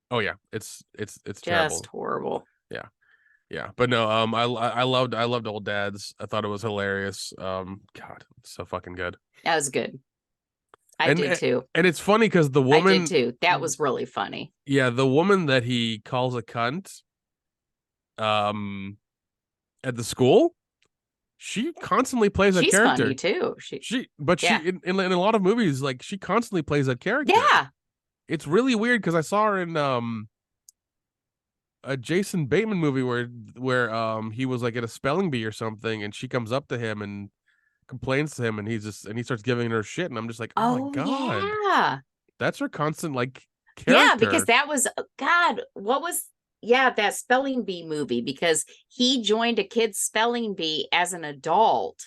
Oh yeah, it's just terrible. Horrible. Yeah, but no, I loved Old Dads. I thought it was hilarious. God, it's so fucking good. That was good. I did too. And it's funny because the woman, I did too. That was really funny. Yeah, the woman that he calls a cunt, at the school, she constantly plays that character. She's funny too. She in a lot of movies, like, she constantly plays that character. Yeah, it's really weird because I saw her in a Jason Bateman movie where he was like at a spelling bee or something, and she comes up to him and complains to him, and he starts giving her shit, and I'm just like, oh my God, yeah, that's her constant, like, character. Yeah, because that was, God, what was, that spelling bee movie, because he joined a kid's spelling bee as an adult.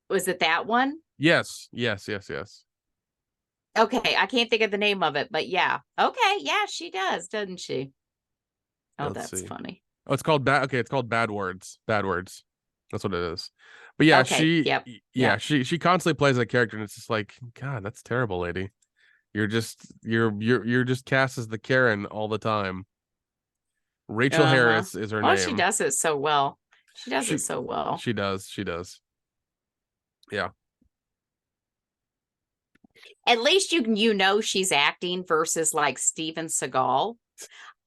Was it that one? Yes. Okay, I can't think of the name of it, but yeah. Okay, yeah, she does, doesn't she? Oh, that's funny. Oh, it's called Bad Words. Bad Words. That's what it is. But yeah, she constantly plays that character, and it's just like, God, that's terrible, lady. You're just cast as the Karen all the time. Rachel Harris is her name. She does it so well. She does it so well. She does. Yeah. At least you know she's acting versus like Steven Seagal.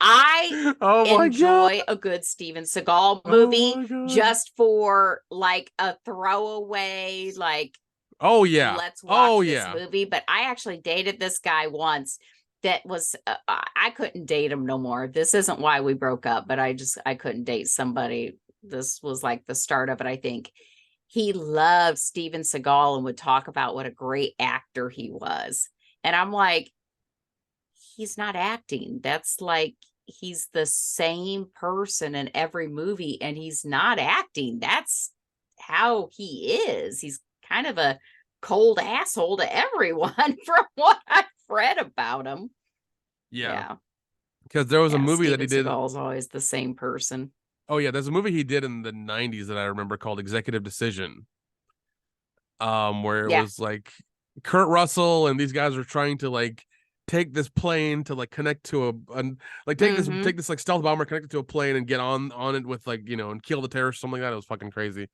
I Oh my god. enjoy a good Steven Seagal Oh movie my god. just for like a throwaway, like, Oh yeah. let's Oh watch this yeah. movie. But I actually dated this guy once that was, I couldn't date him no more. This isn't why we broke up, but I couldn't date somebody. This was like the start of it, I think. He loved Steven Seagal and would talk about what a great actor he was. And I'm like, he's not acting. That's like he's the same person in every movie and he's not acting. That's how he is. He's kind of a cold asshole to everyone from what I've read about him. Yeah. Yeah. Because there was a Yeah. movie that he Steven did. Seagal is always the same person. Oh yeah, there's a movie he did in the 90s that I remember called Executive Decision. Where it Yeah. was like Kurt Russell and these guys were trying to like take this plane to like connect to like Mm-hmm. take this like stealth bomber, connect it to a plane and get on it with like, you know, and kill the terrorists, something like that. It was fucking crazy.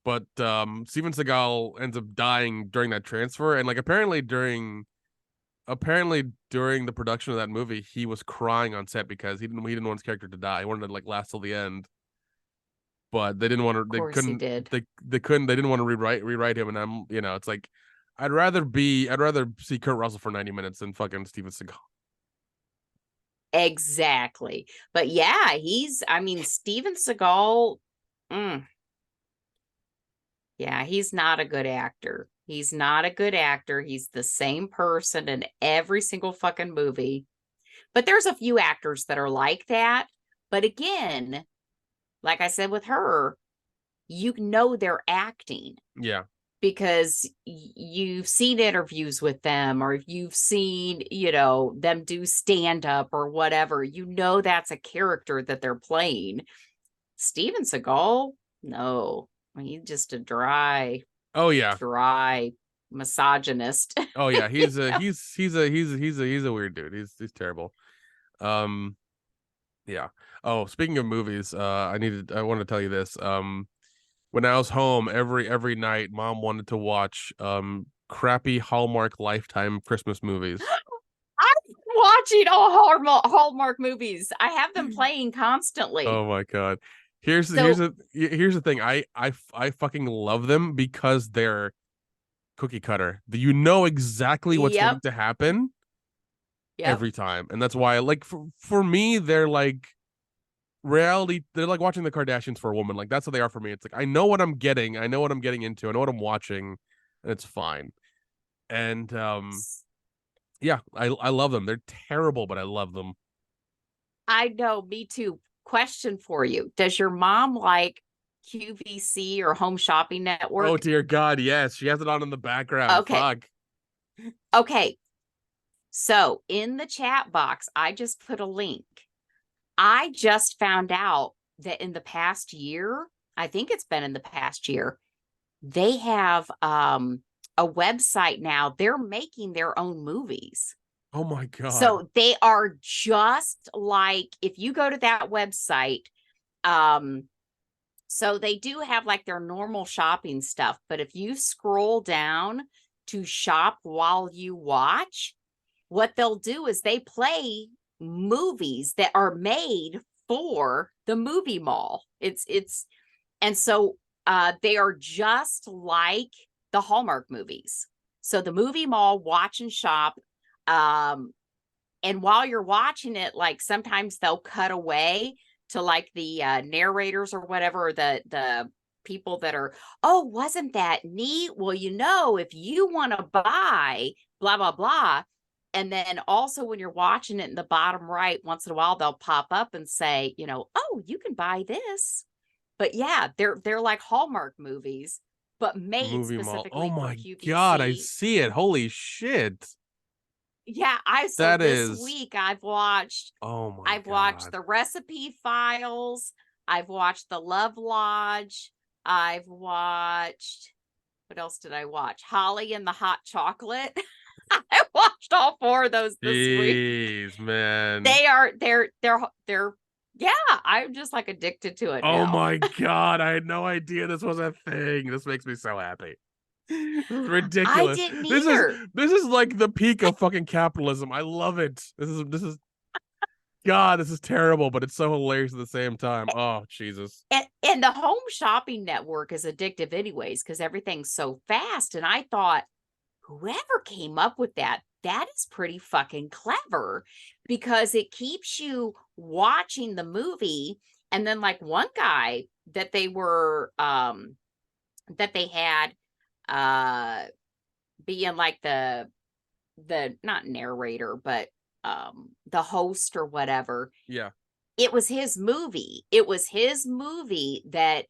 But Steven Seagal ends up dying during that transfer, and like apparently during the production of that movie, he was crying on set because he didn't want his character to die. He wanted to like last till the end, but they didn't want to. Of course he did. They couldn't. They didn't want to rewrite him. And I'm, you know, it's like I'd rather see Kurt Russell for 90 minutes than fucking Steven Seagal. Exactly. But yeah, I mean, Steven Seagal, yeah, he's not a good actor. He's not a good actor. He's the same person in every single fucking movie. But there's a few actors that are like that. But again, like I said with her, you know they're acting Yeah. because you've seen interviews with them or you've seen, you know, them do stand up or whatever. You know that's a character that they're playing. Steven Seagal, no, he's just a Oh yeah. dry misogynist. Oh yeah. You He's a know? he's a weird dude. He's terrible. Um. Yeah. Oh, speaking of movies, I wanted to tell you this. When I was home every night, mom wanted to watch crappy Hallmark Lifetime Christmas movies. I'm watching all Hallmark movies. I have them playing constantly. Oh my god. So, Here's the thing. I fucking love them because they're cookie cutter. You know exactly what's yep, going to happen yep. every time. And that's why like for me they're like reality, they're like watching the Kardashians for a woman. Like that's what they are for me. It's like I know what I'm getting, I know what I'm getting into, I know what I'm watching, and it's fine. And yeah, I love them. They're terrible, but I love them. I know, me too. Question for you. Does your mom like QVC or Home Shopping Oh Network? dear God, yes. She has it on in the background. Okay. Fuck. Okay. So in the chat box, I just put a link. I just found out that in the past year, I think it's been in the past year, they have a website now. They're making their own movies. Oh my God. So they are just like if you go to that website, um, so they do have like their normal shopping stuff, but if you scroll down to shop while you watch, what they'll do is they play movies that are made for the movie mall. It's and so they are just like the Hallmark movies. So the movie mall watch and shop. Um, and while you're watching it, like sometimes they'll cut away to like the narrators or whatever, the people that are, oh, wasn't that neat? Well, you know, if you want to buy blah blah blah. And then also when you're watching it in the bottom right, once in a while they'll pop up and say, you know, oh, you can buy this. But yeah, they're like Hallmark movies, but made Movie mall. Oh specifically for my God, I QVC. see it. Holy shit. Yeah, so That this is. week Oh my I've watched God. the Recipe Files, I've watched the Love Lodge, I've watched, what else did I watch? Holly and the Hot Chocolate. I watched all four of those this week. Jeez, man. They're yeah, I'm just like addicted to it Oh now. my God. I had no idea this was a thing. This makes me so happy. This is I ridiculous. didn't This is either. this is like the peak of fucking capitalism. I love it. This is God, this is terrible, but it's so hilarious at the same time. Oh, Jesus. And the home shopping network is addictive anyways, because everything's so fast. And I thought, whoever came up with that, that is pretty fucking clever because it keeps you watching the movie. And then like one guy that they had being like the not narrator, but the host or whatever. Yeah. It was his movie. It was his movie that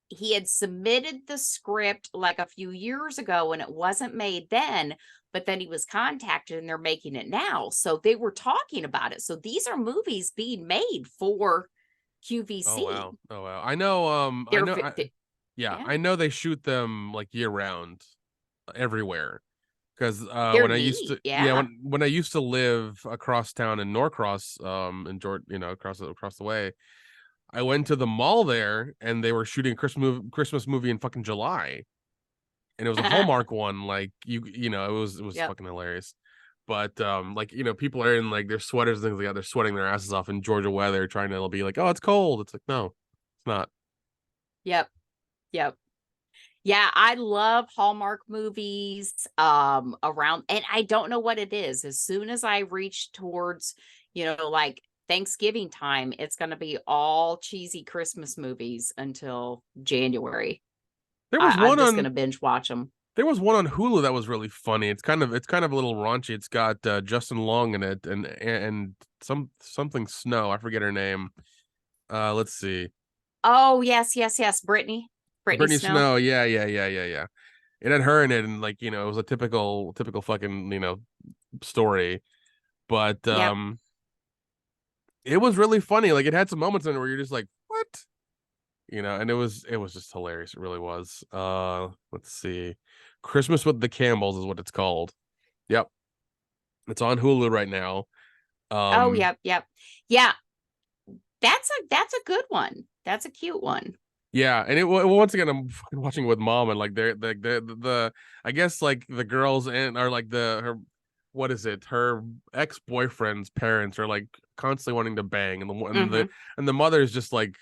he had submitted the script like a few years ago and it wasn't made then, but then he was contacted and they're making it now. So they were talking about it. So these are movies being made for Oh QVC. wow. Oh wow. I know They're, yeah, yeah, I know they shoot them like year round everywhere. Because they're when I used neat. to, yeah, Yeah. when I used to live across town in Norcross, in Georgia, across the way, I went to the mall there, and they were shooting a Christmas movie in fucking July, and it was a Hallmark one. Like it was Yep. fucking hilarious. But like people are in like their sweaters and things like that. They're sweating their asses off in Georgia weather, trying to be like, oh, it's cold. It's like no, it's not. Yep. Yep. Yeah, I love Hallmark movies around, and I don't know what it is. As soon as I reach towards, like Thanksgiving time, it's going to be all cheesy Christmas movies until January. There was I'm one just going on to binge watch them. There was one on Hulu that was really funny. It's kind of a little raunchy. It's got Justin Long in it and something Snow. I forget her name. Let's see. Oh, yes, yes, yes. Brittany Brittany Snow. Snow. Yeah, yeah, yeah, yeah, yeah. It had her in it, and like it was a typical fucking story. But Yep. it was really funny. Like it had some moments in it where you're just like, what? And it was just hilarious. It really was. Let's see. Christmas with the Campbells is what it's called. Yep. It's on Hulu right now. Oh, Um, yep, yep. Yeah, that's a good one. That's a cute one. yeah, and once again, I'm fucking watching with mom, and like the I guess like the girls and are like her what is it? Her ex-boyfriend's parents are like constantly wanting to bang, and Hmm. the mother is just like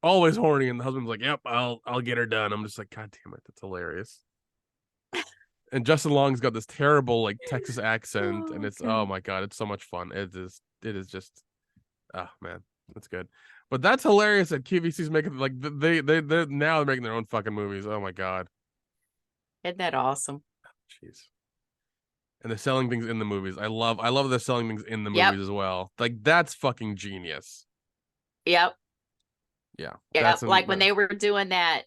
always horny, and the husband's like, "Yep, I'll get her done." I'm just like, God damn it, that's hilarious. And Justin Long's got this terrible like Texas accent, and Oh, it's oh God. my God, it's so much fun. It is just oh man, that's good. But that's hilarious that QVC's making like they're now making their own fucking movies. Oh my God, Isn't that awesome? jeez. And they're selling things in the movies. I love they're selling things in the Yep. movies as well. Like that's fucking genius. Yep. Yeah, Yeah, that's like when an they were doing that,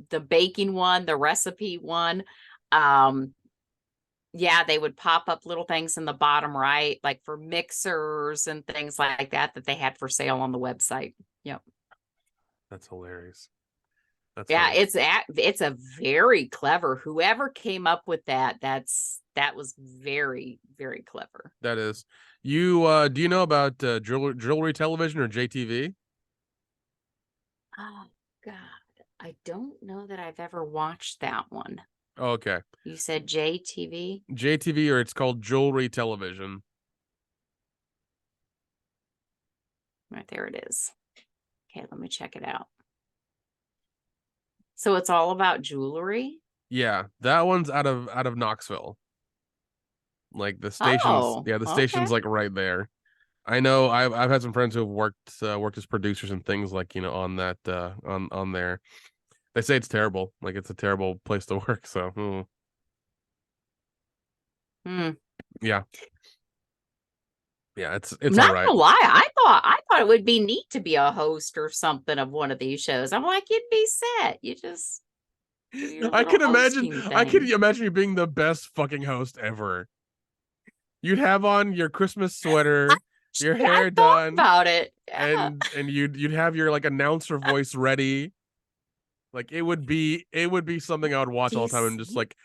the baking one, the recipe one, um, yeah, they would pop up little things in the bottom right, like for mixers and things like that that they had for sale on the website. Yep. that's hilarious. That's Yeah, funny. it's a very clever. Whoever came up with that was very, very clever. That is. You do you know about jewelry television or JTV? Oh God. I don't know that I've ever watched that one. Oh, okay. You said JTV? JTV or it's called jewelry television. Right there it is. Okay, let me check it out. So it's all about jewelry? Yeah, that one's out of Knoxville. Like Oh, the okay. station's like right there. I know I've had some friends who have worked as producers and things like on that on there. They say it's terrible, like it's a terrible place to work. So Hmm. yeah, yeah, it's all Not right. gonna lie, I thought it would be neat to be a host or something of one of these shows. I'm like, you'd be set. You just do your I little can imagine hosting I can thing. imagine you being the best fucking host ever. You'd have on your Christmas sweater, your I hair thought done, about it. Yeah. and you'd have your like announcer voice ready. Like it would be something I would watch Do all you the time and just like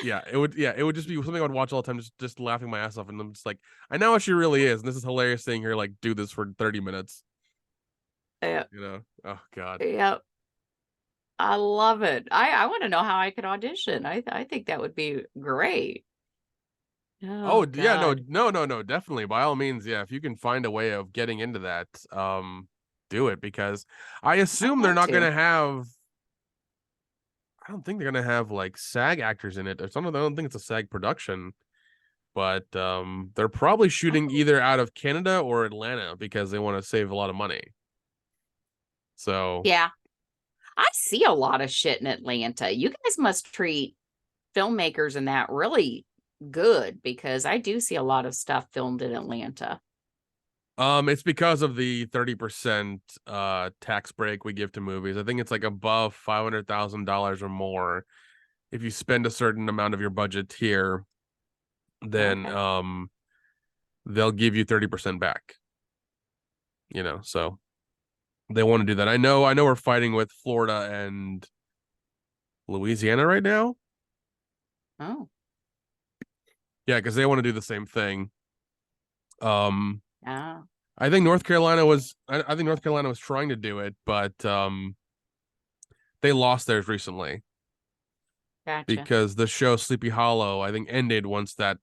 it would just be something I would watch all the time just laughing my ass off and I'm just like I know what she really is and this is hilarious seeing her like do this for 30 minutes. yeah, Oh God. yeah. I love it. I want to know how I could audition. I think that would be great. Oh Oh yeah, no, God. no, no, no, definitely. By all means, yeah. If you can find a way of getting into that, do it because I I'd assume they're love not to. gonna have. I don't think they're gonna have like SAG actors in it. I don't think it's a SAG production, but they're probably shooting Oh, either out of Canada or Atlanta because they want to save a lot of money. So yeah. I see a lot of shit in Atlanta. You guys must treat filmmakers in that really good because I do see a lot of stuff filmed in Atlanta. it's because of the 30% tax break we give to movies. I think it's like above $500,000 or more. If you spend a certain amount of your budget here, then Okay. they'll give you 30% back. So they want to do that. I know we're fighting with Florida and Louisiana right now. Oh, Yeah, because they want to do the same thing. Um ah, I think North Carolina was trying to do it, but they lost theirs recently gotcha. because the show Sleepy Hollow I think ended once that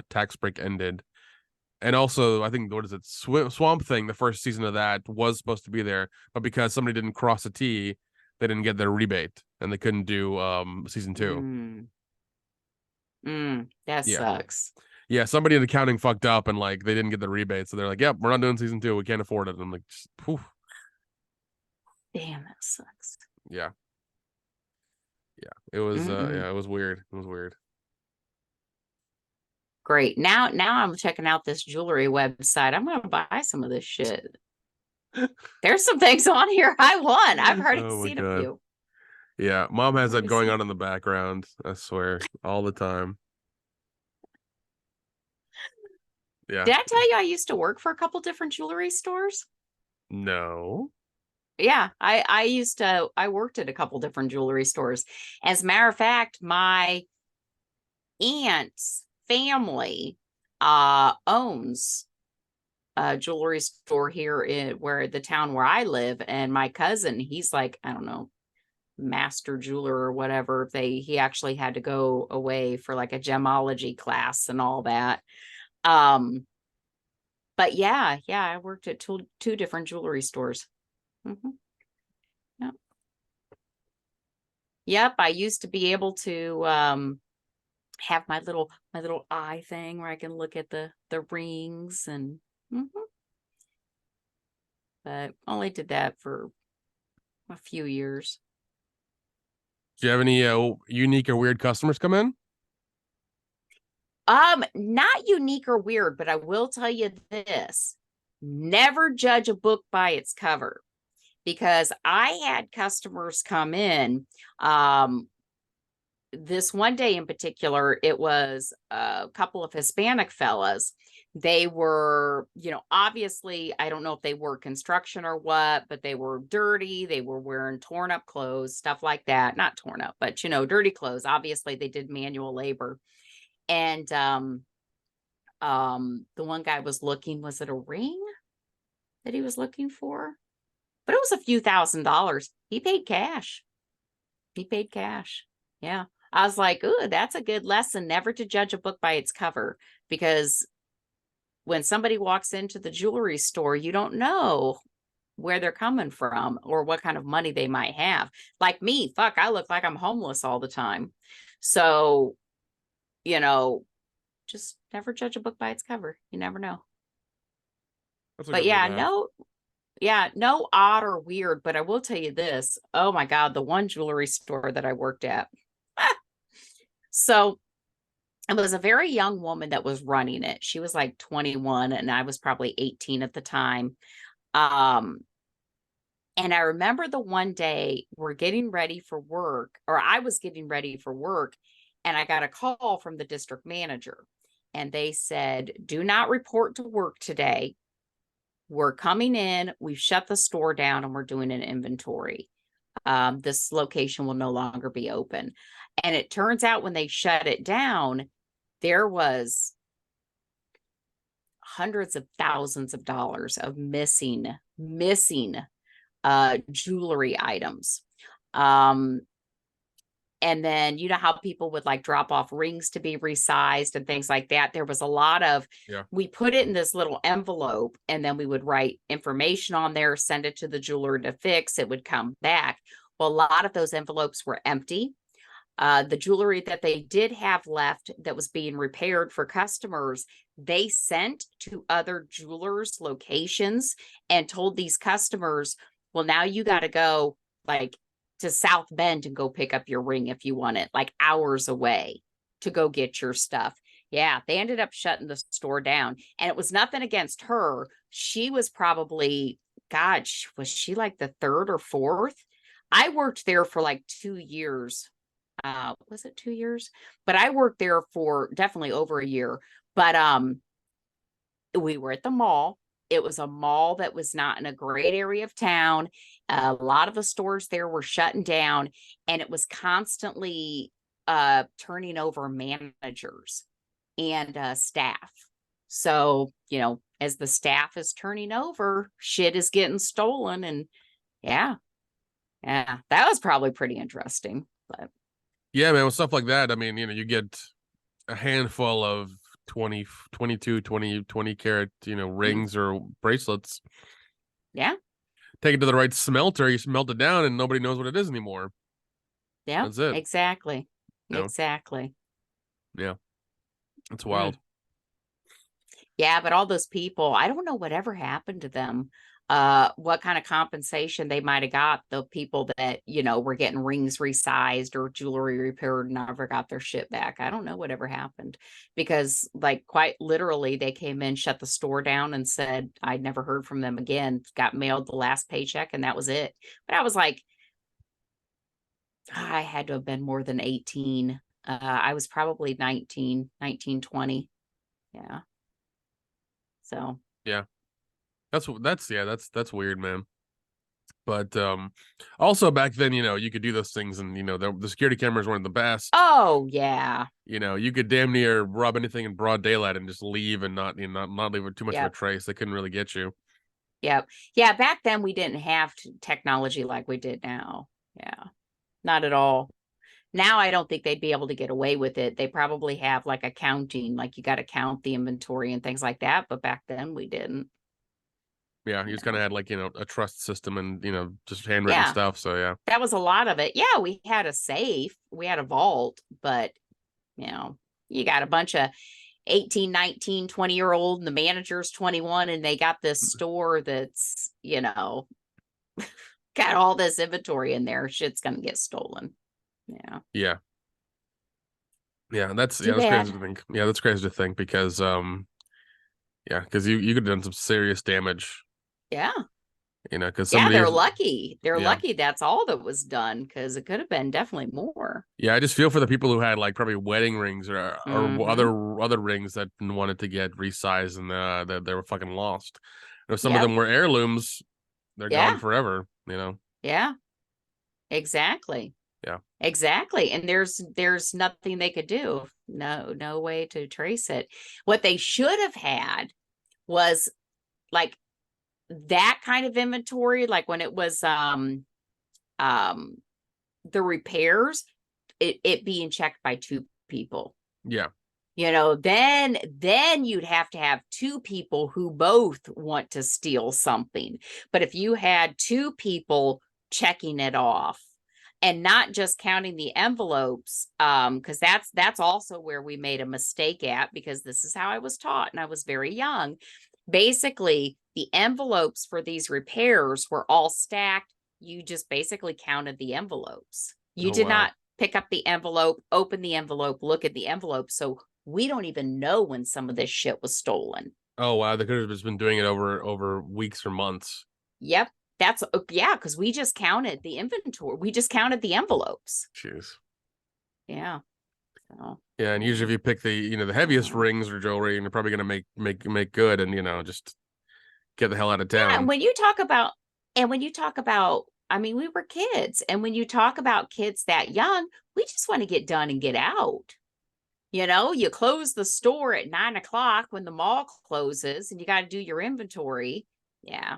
tax break ended. And also, I think what is it, Swamp Thing? The first season of that was supposed to be there, but because somebody didn't cross a T, they didn't get their rebate, and they couldn't do season two. Mm, that Yeah, sucks. yeah. Somebody in accounting fucked up, and like they didn't get the rebate, so they're like, "Yep, we're not doing season two. We can't afford it." And I'm like, Phew. Damn, that sucks. Yeah, yeah. It was, Mm-mm. yeah, it was weird. It was weird. Great. Now I'm checking out this jewelry website. I'm gonna buy some of this shit. There's some things on here I want. I've already Oh my seen a god. few. Yeah, mom I've has that already going seen. on in the background. I swear, all the time. Yeah. Did I tell you I used to work for a couple different jewelry stores? No. Yeah, I worked at a couple different jewelry stores. As a matter of fact, my aunt's family owns a jewelry store here in where the town where I live, and my cousin, he's like, I don't know, master jeweler or whatever. He actually had to go away for like a gemology class and all that. Um, but yeah, I worked at two different jewelry stores. Mm-hmm. Yep. Yep, I used to be able to have my little eye thing where I can look at the rings and mhm. But only did that for a few years. Do you have any unique or weird customers come in? Not unique or weird, but I will tell you this. Never judge a book by its cover because I had customers come in. This one day in particular, it was a couple of Hispanic fellas. They were, obviously, I don't know if they were construction or what, but they were dirty. They were wearing torn up clothes, stuff like that. Not torn up, but, dirty clothes. Obviously, they did manual labor. And the one guy was it a ring that he was looking for? But it was a few $1,000s. He paid cash. He paid cash. Yeah. I was like, ooh, that's a good lesson, never to judge a book by its cover. Because when somebody walks into the jewelry store, you don't know where they're coming from or what kind of money they might have. Like me, fuck, I look like I'm homeless all the time. So, you know, just never judge a book by its cover. You never know. That's a But good rule yeah, to have. no odd or weird, but I will tell you this. Oh my God, the one jewelry store that I worked at. So it was a very young woman that was running it. She was like 21 and I was probably 18 at the time. Um, and I remember the one day we're getting ready for work, or I was getting ready for work, and I got a call from the district manager. And they said, do not report to work today. We're coming in, we've shut the store down, and we're doing an inventory. This location will no longer be open. And it turns out when they shut it down, there was hundreds of thousands of dollars of missing jewelry items. And then you know how people would like drop off rings to be resized and things like that. There was a lot of, we put it in this little envelope and then we would write information on there, send it to the jeweler to fix. It would come back. Well, a lot of those envelopes were empty. The jewelry that they did have left that was being repaired for customers, they sent to other jewelers' locations and told these customers, well, now you got to go like to South Bend and go pick up your ring if you want it, like hours away to go get your stuff. Yeah, they ended up shutting the store down. And it was nothing against her. She was probably, God, was she like the third or fourth? I worked there for like 2 years. Was it 2 years? But I worked there for definitely over a year. But we were at the mall. It was a mall that was not in a great area of town. A lot of the stores there were shutting down, and it was constantly turning over managers and staff. So, you know, as the staff is turning over, shit is getting stolen. And yeah, that was probably pretty interesting. But yeah, man, with stuff like that, I mean, you know, you get a handful of 20 carat, you know, rings or bracelets. Yeah. Take it to the right smelter, you smelt it down and nobody knows what it is anymore. Yeah. That's it. Exactly. You know? Exactly. Yeah. It's wild. Yeah, but all those people, I don't know whatever happened to them. What kind of compensation they might have got, the people that, you know, were getting rings resized or jewelry repaired and never got their shit back. I don't know whatever happened, because like quite literally they came in, shut the store down and said, I'd never heard from them again, got mailed the last paycheck and that was it. But I was like, I had to have been more than 18. I was probably 19, 20. Yeah. So Yeah. That's weird, man. But also back then, you know, you could do those things and, you know, the security cameras weren't the best. oh yeah. You know, you could damn near rob anything in broad daylight and just leave and not, you know, not leave too much of a trace. They couldn't really get you. Yep. Yeah, back then we didn't have technology like we did now. Yeah. Not at all. Now I don't think they'd be able to get away with it. They probably have like accounting, like you got to count the inventory and things like that, but back then we didn't. Yeah, you just kind of had like, you know, a trust system and, you know, just handwritten Yeah. stuff. So yeah. That was a lot of it. Yeah, we had a safe, we had a vault, but you know, you got a bunch of 18, 19, 20-year-old and the manager's 21 and they got this store that's, you know, got all this inventory in there. Shit's gonna get stolen. Yeah. Yeah. Yeah, that's Too that's bad. crazy to think. Yeah, that's crazy to think because yeah, because you could have done some serious damage. Yeah. You know, because Yeah, somebody they're lucky. They're yeah. lucky that's all that was done, because it could have been definitely more. Yeah, I just feel for the people who had like probably wedding rings or Mhm. other rings that wanted to get resized and that they were fucking lost. You know, some of Yep. them were heirlooms. They're gone Yeah. forever, you know. Yeah. Exactly. Yeah. Exactly. And there's nothing they could do. No way to trace it. What they should have had was like that kind of inventory, like when it was um the repairs, it being checked by two people. Yeah. You know, then you'd have to have two people who both want to steal something. But if you had two people checking it off and not just counting the envelopes, because that's also where we made a mistake at, because this is how I was taught and I was very young. Basically, the envelopes for these repairs were all stacked. You just basically counted the envelopes. You Oh did wow. not pick up the envelope, open the envelope, look at the envelope. So we don't even know when some of this shit was stolen. Oh wow, they could have just been doing it over weeks or months. Yep. That's yeah, because we just counted the inventory. We just counted the envelopes. Jeez. Yeah. So, Yeah, and usually if you pick the, you know, the heaviest rings or jewelry, and you're probably gonna make good and, you know, just get the hell out of yeah, and town. when you talk about, I mean, we were kids, and when you talk about kids that young, we just want to get done and get out. You know, you close the store at 9 o'clock when the mall closes and you got to do your inventory. Yeah.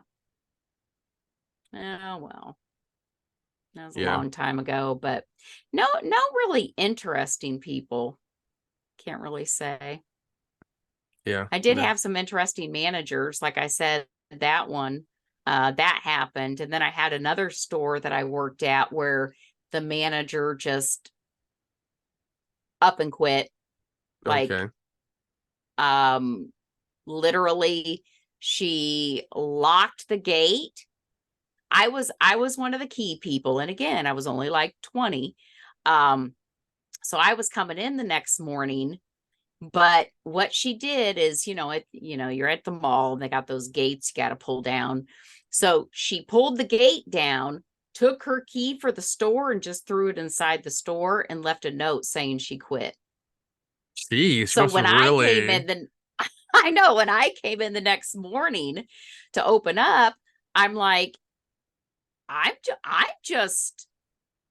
Oh, well, that was a Yeah. long time ago, but no really interesting people. Can't really say. Yeah. I did Yeah. have some interesting managers. Like I said, that one, that happened. And then I had another store that I worked at where the manager just up and quit. Like, Okay. um, literally, she locked the gate. I was one of the key people. And again, I was only like 20. Um, so I was coming in the next morning. But what she did is, you're at the mall and they got those gates you got to pull down. So she pulled the gate down, took her key for the store and just threw it inside the store and left a note saying she quit. Geez, she So must when have I came really. in the I know when I came in the next morning to open up, I'm like, I'm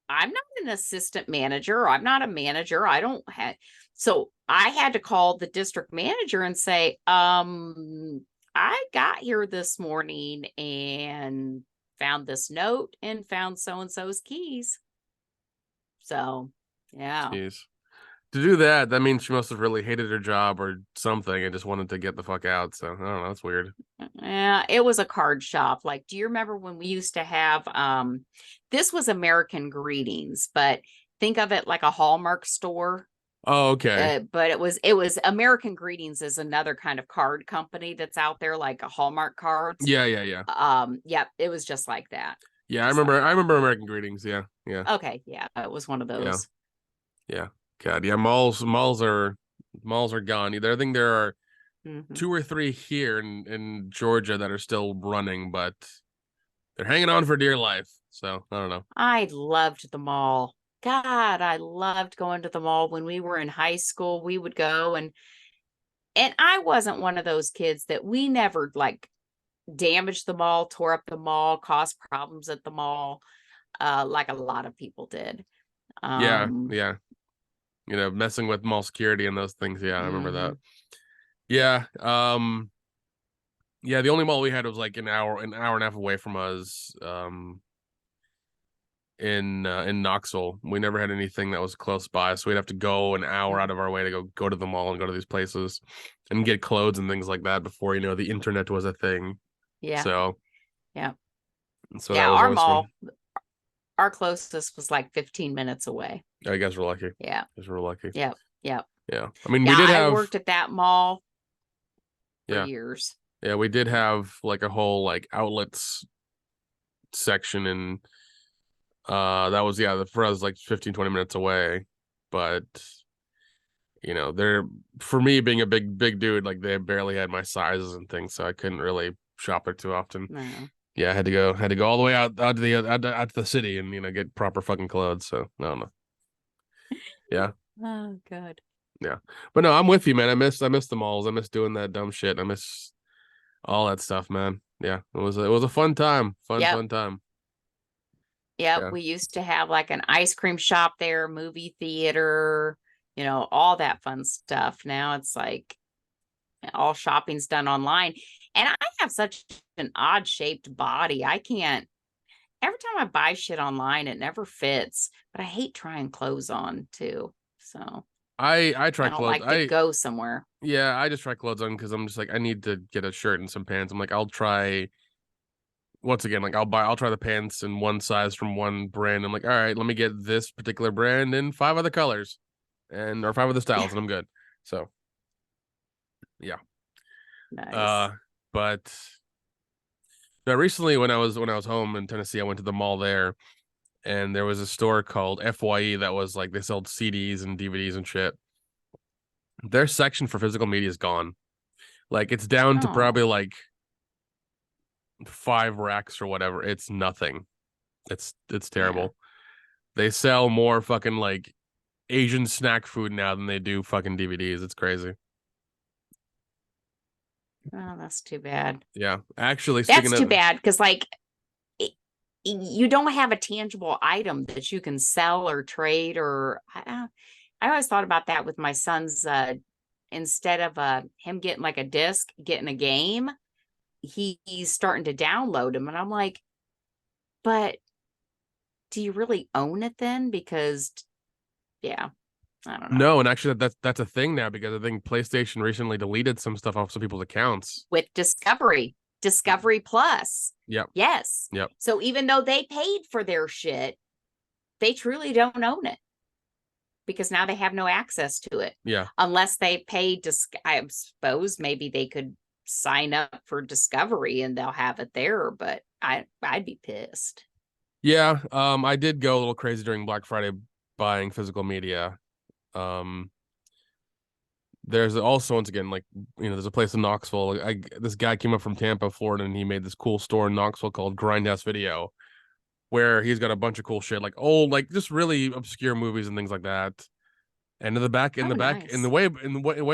not an assistant manager. I'm not a manager. I don't have, so I had to call the district manager and say, I got here this morning and found this note and found so and so's keys. So, yeah. Jeez. To do that, that means she must have really hated her job or something and just wanted to get the fuck out. So I don't know. That's weird. Yeah, it was a card shop. Like, do you remember when we used to have this was American Greetings, but think of it like a Hallmark store. Oh, okay. But it was American Greetings is another kind of card company that's out there, like a Hallmark cards. Yeah, yeah, yeah. Yep, it was just like that. Yeah, I Just remember like I that. remember American Greetings. Yeah, yeah, Okay, yeah, it was one of yeah, those. yeah. God, yeah, malls are gone. Either I think there are Hmm. two or three here in Georgia that are still running, but they're hanging on for dear life. So I don't know. I loved the mall. God, I loved going to the mall when we were in high school. We would go and I wasn't one of those kids that we never like damaged the mall, tore up the mall, caused problems at the mall, like a lot of people did. Yeah, Um, yeah. Messing with mall security and those things. Yeah, I remember that. mhm. Yeah. Yeah, the only mall we had was like an hour and a half away from us. In Knoxville. We never had anything that was close by, so we'd have to go an hour out of our way to go to the mall and go to these places and get clothes and things like that before the internet was a thing. Yeah, So yeah, so that yeah. was always fun. Our closest was like 15 minutes away. I guess we're lucky. Yeah, I guess we're lucky. yeah, yeah, Yeah. I mean, we yeah. did I have worked at that mall for yeah. years. Yeah, we did have like a whole like outlets section and that was for us like 15-20 minutes away. But they're for me being a big dude, like they barely had my sizes and things, so I couldn't really shop there too often. No. Yeah, I had to go all the way out to the city and get proper fucking clothes. So I don't know. Yeah, Oh, good. yeah, but no, I'm with you, man. I miss the malls. I miss doing that dumb shit. I miss all that stuff, man. Yeah, it was a fun time, Yep. fun time. Yep. Yeah, We used to have like an ice cream shop there, movie theater, all that fun stuff. Now it's like all shopping's done online. And I have such an odd shaped body. I can't, every time I buy shit online, it never fits, but I hate trying clothes on too. So I try I don't clothes. like to go somewhere. I just try clothes on because I'm just like I need to get a shirt and some pants. I'm like I'll try once again, like I'll try the pants in one size from one brand. I'm like, all right, let me get this particular brand in five other colors or five other styles, and I'm good. So yeah. Nice. Uh, but now recently when I was home in Tennessee, I went to the mall there, and there was a store called FYE that was like they sold CDs and DVDs and shit. Their section for physical media is gone. Like it's down to Oh, probably like 5 racks or whatever. It's nothing. It's yeah. terrible. They sell more fucking like Asian snack food now than they do fucking DVDs. It's crazy. Oh, that's too bad. Yeah. Actually, speaking That's too of bad because, like, you don't have a tangible item that you can sell or trade or I always thought about that with my son's instead of him getting like a disc, getting a game, he's starting to download them and I'm like, But do you really own it then? Because, yeah, I don't know. No, and actually that's a thing now because I think PlayStation recently deleted some stuff off some people's accounts. With Discovery Plus. Yep. Yes. Yep. So even though they paid for their shit, they truly don't own it because now they have no access to it. Yeah. Unless they pay, I suppose maybe they could sign up for Discovery and they'll have it there, but I'd be pissed. Yeah. I did go a little crazy during Black Friday buying physical media. There's also, once again, like, there's a place in Knoxville. This guy came up from Tampa, Florida, and he made this cool store in Knoxville called Grindhouse Video, where he's got a bunch of cool shit, like old, like just really obscure movies and things like that. And in the back, Oh, nice. way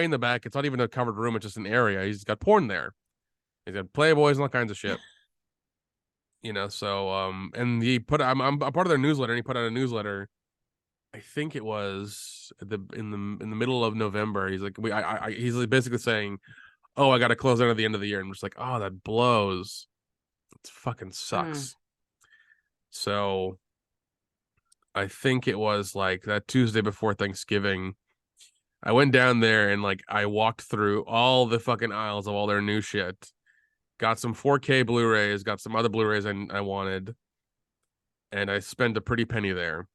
in the back, it's not even a covered room; it's just an area. He's got porn there. He's got Playboys and all kinds of shit. So and he put I'm a part of their newsletter, and he put out a newsletter. I think it was in the middle of November. He's like, he's basically saying, "Oh, I got to close out at the end of the year," and I'm just like, "Oh, that blows. It fucking sucks." So I think it was like that Tuesday before Thanksgiving. I went down there and like I walked through all the fucking aisles of all their new shit. Got some 4K Blu-rays, got some other Blu-rays I wanted, and I spent a pretty penny there.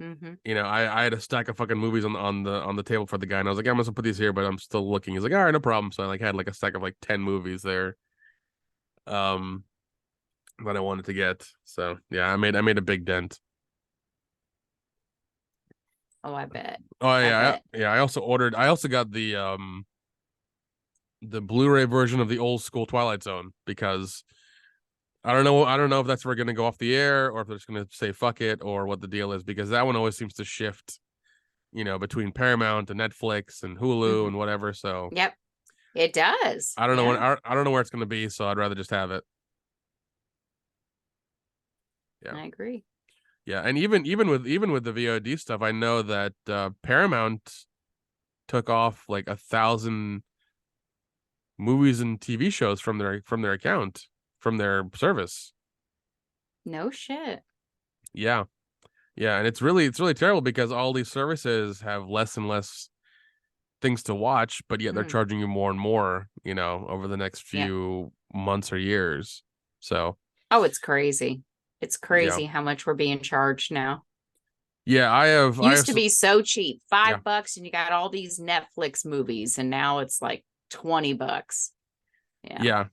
I had a stack of fucking movies on the table for the guy, and I was like, I'm gonna put these here, but I'm still looking. He's like, all right, no problem. So I like had like a stack of like 10 movies there, that I wanted to get. So yeah, I made a big dent. Oh, I bet. Oh I yeah, bet. yeah. I also got the Blu-ray version of the old school Twilight Zone because I don't know if that's ever gonna go off the air or if they're just gonna say fuck it or what the deal is, because that one always seems to shift, between Paramount and Netflix and Hulu and whatever. So Yep, it does. I don't know Yeah. I don't know where it's gonna be, so I'd rather just have it. Yeah. I agree. Yeah, and even with the VOD stuff, I know that Paramount took off like 1,000 movies and TV shows from their account, from their service. No shit. Yeah. Yeah, and it's really terrible because all these services have less and less things to watch, but yet they're charging you more and more, over the next Yeah. few months or years. So, Oh, it's crazy. It's yeah. crazy how much we're being charged now. Yeah, I have Used to be so cheap, yeah. $5, and you got all these Netflix movies, and now it's like $20. Yeah. Yeah,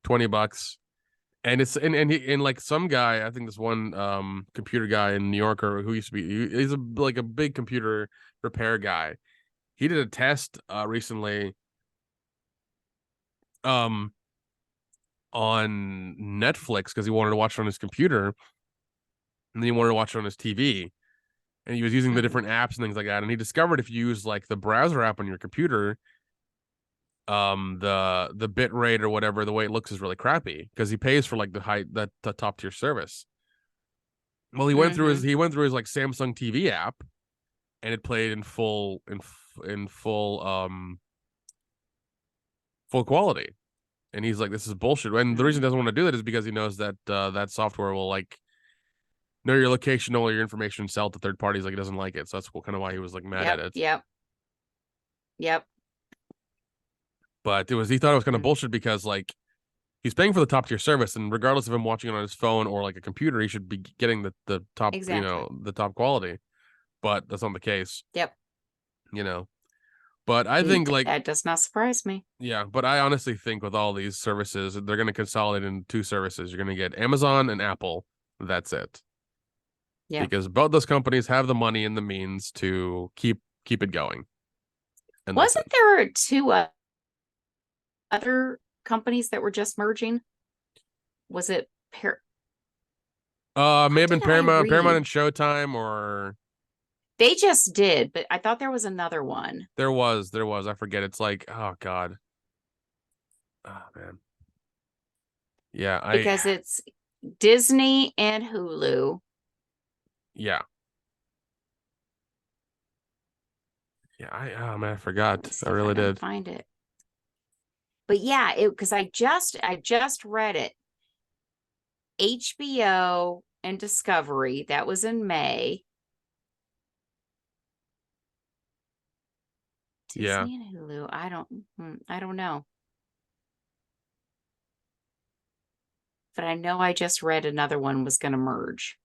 $20. And it's and like some guy, I think this one computer guy in New York, or who used to be, he's like a big computer repair guy. He did a test recently um on Netflix because he wanted to watch it on his computer, and then he wanted to watch it on his TV. And he was using the different apps and things like that. And he discovered if you use like the browser app on your computer, the bit rate or whatever, the way it looks is really crappy because he pays for like the top tier service. Well, he went through his like Samsung TV app, and it played in full quality. And he's like, this is bullshit. And the reason he doesn't want to do that is because he knows that that software will like know your location, know all your information, and sell it to third parties. Like, he doesn't like it. So that's kind of why he was like mad at it. Yep. But he thought it was kind of bullshit because like he's paying for the top tier service, and regardless of him watching it on his phone or like a computer, he should be getting the top, Exactly. the top quality. But that's not the case. Yep. But I think like, that does not surprise me. yeah, but I honestly think with all these services, they're going to consolidate into two services. You're going to get Amazon and Apple. That's it. Yeah. Because both those companies have the money and the means to keep it going. And wasn't there two other companies that were just merging? Was it may have been Paramount and Showtime, or they just did, but I thought there was another one. There was. I forget. It's like, oh God. Oh man. Yeah, because it's Disney and Hulu. Yeah. Yeah, I forgot. I really did. Find it. But yeah, because I just read it. HBO and Discovery. That was in May. Yeah. Disney and Hulu. I don't know. But I know I just read another one was going to merge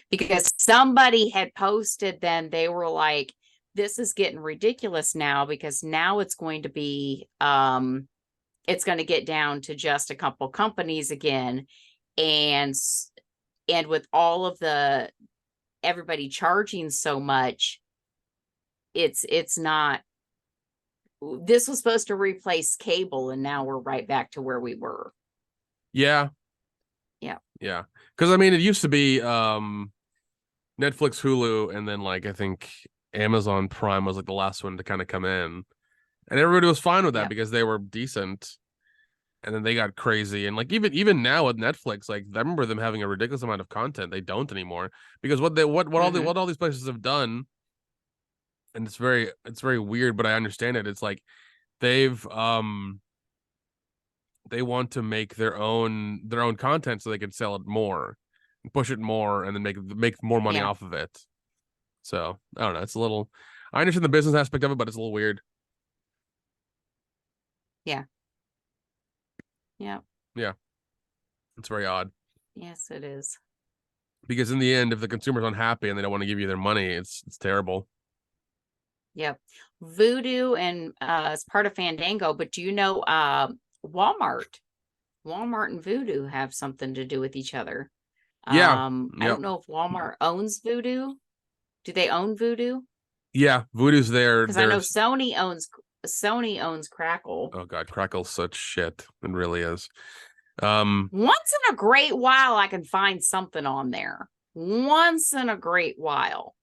because somebody had posted then they were like, this is getting ridiculous now because now it's going to be it's going to get down to just a couple companies again. And with all of the everybody charging so much, it's not, this was supposed to replace cable and now we're right back to where we were. Yeah. Yeah. Yeah. Because I mean, it used to be Netflix, Hulu, and then like I think Amazon Prime was like the last one to kind of come in, and everybody was fine with that because they were decent. And then they got crazy, and like even now with Netflix, like I remember them having a ridiculous amount of content. They don't anymore because what all these places have done, and it's very weird, but I understand it. It's like they've they want to make their own content so they can sell it more, push it more, and then make more money off of it. So I don't know. It's a little. I understand the business aspect of it, but it's a little weird. Yeah. Yeah. Yeah. It's very odd. Yes, it is. Because in the end, if the consumer's unhappy and they don't want to give you their money, it's terrible. Yep. Voodoo and it's part of Fandango, but do you know Walmart? Walmart and Voodoo have something to do with each other. Yeah. I don't know if Walmart owns Voodoo. Do they own Voodoo? Yeah, Voodoo's there. Because I know Sony owns Crackle. Oh god, Crackle's such shit. It really is. Once in a great while I can find something on there. Once in a great while.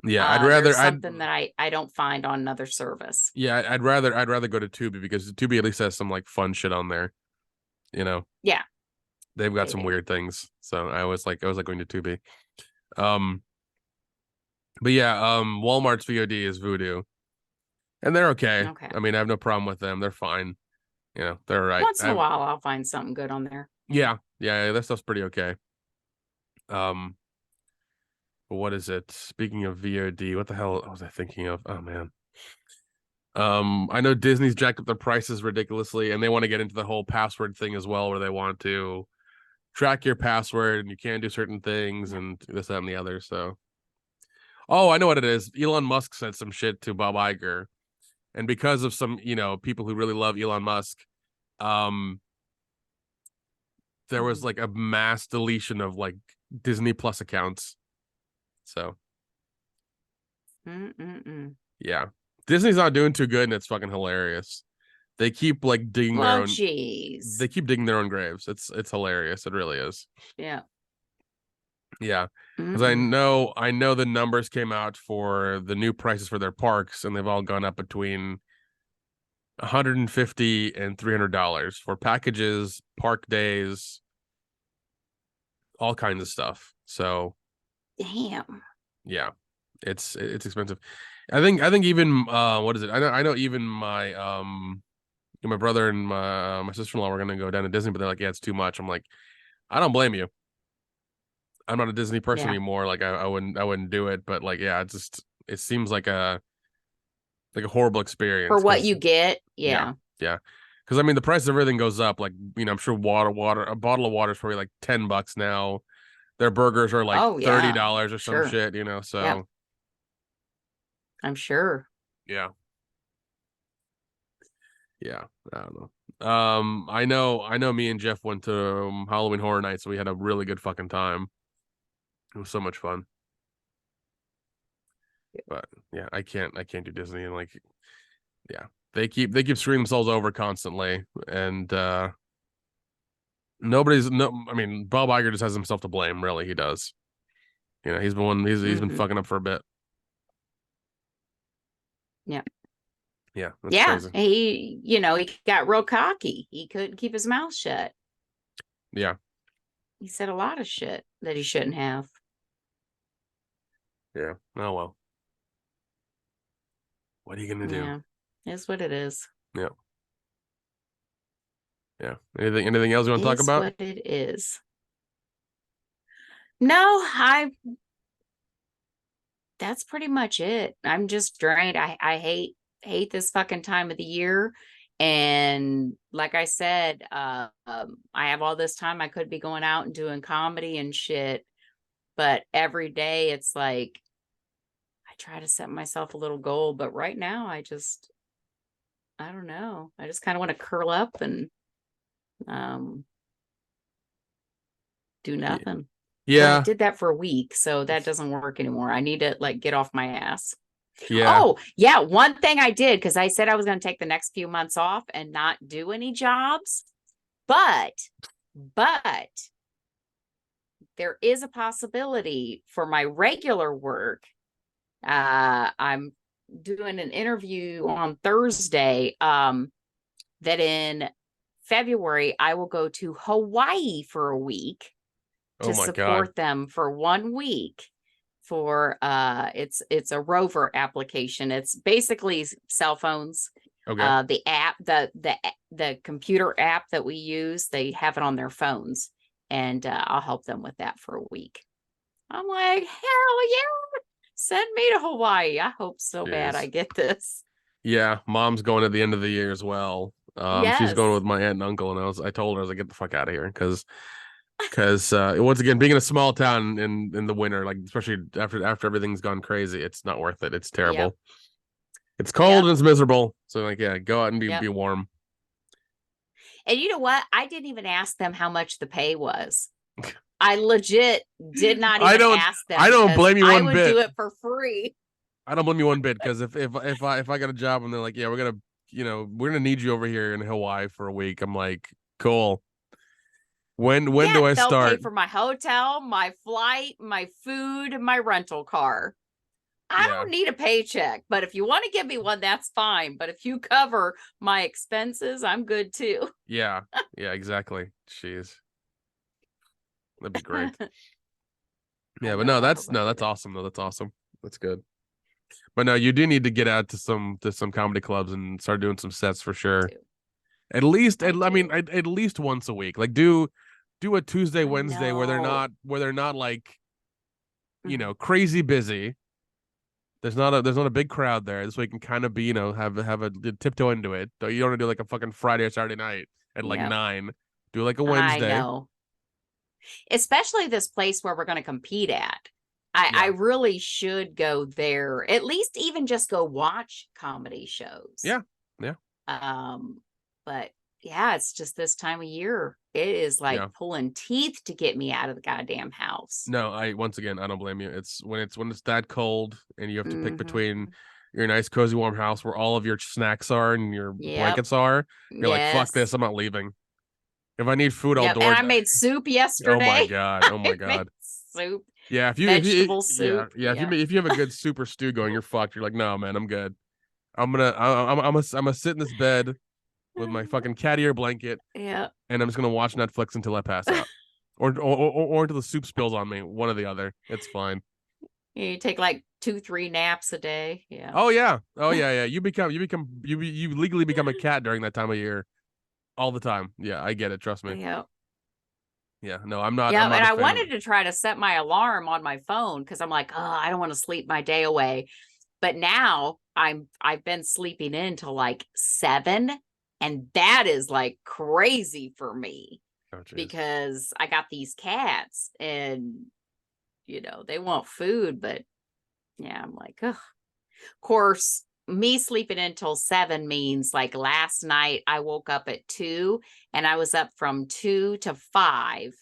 Yeah, I'd rather something that I don't find on another service. Yeah, I'd rather go to Tubi because Tubi at least has some like fun shit on there. You know. Yeah. They've got some weird things. So I was like going to Tubi. But yeah, Walmart's VOD is Voodoo. And they're okay. I mean, I have no problem with them. They're fine. You know, they're all right. Once in a while I'll find something good on there. Yeah, that stuff's pretty okay. What is it? Speaking of VOD, what the hell was I thinking of? Oh man. I know Disney's jacked up their prices ridiculously, and they want to get into the whole password thing as well, where they want to track your password and you can't do certain things and this, that, and the other. So, oh, I know what it is. Elon Musk said some shit to Bob Iger, and because of some, people who really love Elon Musk, there was like a mass deletion of like Disney Plus accounts. So, yeah, Disney's not doing too good, and it's fucking hilarious. They keep like digging their own. They keep digging their own graves. It's hilarious. It really is. Yeah. Yeah, because I know the numbers came out for the new prices for their parks, and they've all gone up between $150 and $300 for packages, park days, all kinds of stuff. So, damn. Yeah, it's expensive. I think even what is it? I know even my brother and my sister-in-law were gonna go down to Disney, but they're like, yeah, it's too much. I'm like, I don't blame you. I'm not a Disney person anymore. Like I wouldn't do it, but like, yeah, it seems like a horrible experience for what you get. Yeah. Because I mean, the price of everything goes up. Like, I'm sure a bottle of water is probably like $10 now. Their burgers are like $30 or some shit. So yep. I'm sure. Yeah. Yeah, I don't know. I know me and Jeff went to Halloween Horror Nights, so we had a really good fucking time. It was so much fun. But yeah, I can't do Disney, and like, yeah, they keep screwing themselves over constantly, and I mean, Bob Iger just has himself to blame, really. He does. He's been fucking up for a bit. Yeah. Yeah, that's crazy. He got real cocky. He couldn't keep his mouth shut. Yeah. He said a lot of shit that he shouldn't have. Yeah. Oh well. What are you gonna do? Yeah, it's what it is. Yeah. Yeah. Anything else you want to talk about? What it is. No, that's pretty much it. I'm just drained. I hate this fucking time of the year. And like I said, I have all this time I could be going out and doing comedy and shit. But every day it's like I try to set myself a little goal. But right now I don't know. I just kind of want to curl up and um do nothing. But I Yeah, did that for a week, so that it's doesn't work anymore. I need to like get off my ass. yeah. Oh, yeah. One thing I did, because I said I was going to take the next few months off and not do any jobs, but there is a possibility for my regular work. I'm doing an interview on Thursday. That in February, I will go to Hawaii for a week Oh to my God. support them for 1 week for it's a rover application. It's basically cell phones. Okay. The app, the computer app that we use, they have it on their phones, and I'll help them with that for a week. I'm like, hell yeah, send me to Hawaii. I hope so bad I Jeez. get this. Yeah, mom's going at the end of the year as well. She's going Yes. with my aunt and uncle, and I told her, I was like, get the fuck out of here, because once again, being in a small town in the winter, like especially after everything's gone crazy, it's not worth it. It's Yep. terrible. It's cold Yep. and it's miserable. So like, yeah, go out and be Yep. warm. And you know what? I didn't even ask them how much the pay was. I legit did not I even don't ask them I don't because blame you I one would do bit. it for free. I don't blame you one bit, because if I got a job and they're like, yeah, we're gonna need you over here in Hawaii for a week, I'm like, cool. When Yeah, do I they'll pay start? for my hotel, my flight, my food, and my rental car. I Yeah, don't need a paycheck, but if you want to give me one, that's fine. But if you cover my expenses, I'm good too. yeah, yeah, exactly. Jeez, that'd be great. I Yeah, but no, know, that's right? awesome though. That's awesome. That's good. But no, you do need to get out to some comedy clubs and start doing some sets for I sure. do. I I mean, do. at least once a week. Like do a Tuesday, I Wednesday know. where they're not like, Mhm. crazy busy. There's not a big crowd there. This way you can kind of be, have a tiptoe into it. Though you don't want to do like a fucking Friday or Saturday night at like Yep. 9. Do like a I Wednesday. know. Especially this place where we're going to compete at. I Yeah. really should go there, at least even just go watch comedy shows. Yeah. Yeah. Um, but yeah, it's just this time of year. It is Yeah. like pulling teeth to get me out of the goddamn house. No, once again, I don't blame you. It's when it's that cold and you have to pick Hmm. between your nice cozy warm house where all of your snacks are and your Yep. blankets are. You're like, fuck Yes. this, I'm not leaving. If I need food, I'll Yep. And door. I made soup Oh my yesterday. god. Oh my I made god. soup, Yeah, vegetable soup. if Yep. you have a good super stew going, you're fucked. You're like, no, man, I'm good. I'm gonna sit in this bed with my fucking cat ear blanket, Yeah. and I'm just gonna watch Netflix until I pass out, or until the soup spills on me. One or the other. It's fine. You take like 2, 3 naps a day. Yeah. Oh yeah, oh yeah, yeah. You legally become a cat during that time of year all the time. Yeah, I get it. Trust me. Yeah. Yeah, no, I'm not. I'm Yeah. And not a I fan of it. wanted to try to set my alarm on my phone because I'm like, oh, I don't want to sleep my day away. But now I've been sleeping in till like 7. And that is like crazy for me Oh jeez. because I got these cats and they want food, but yeah, I'm like, ugh. Of course, me sleeping until 7 means like last night I woke up at 2 and I was up from 2 to 5.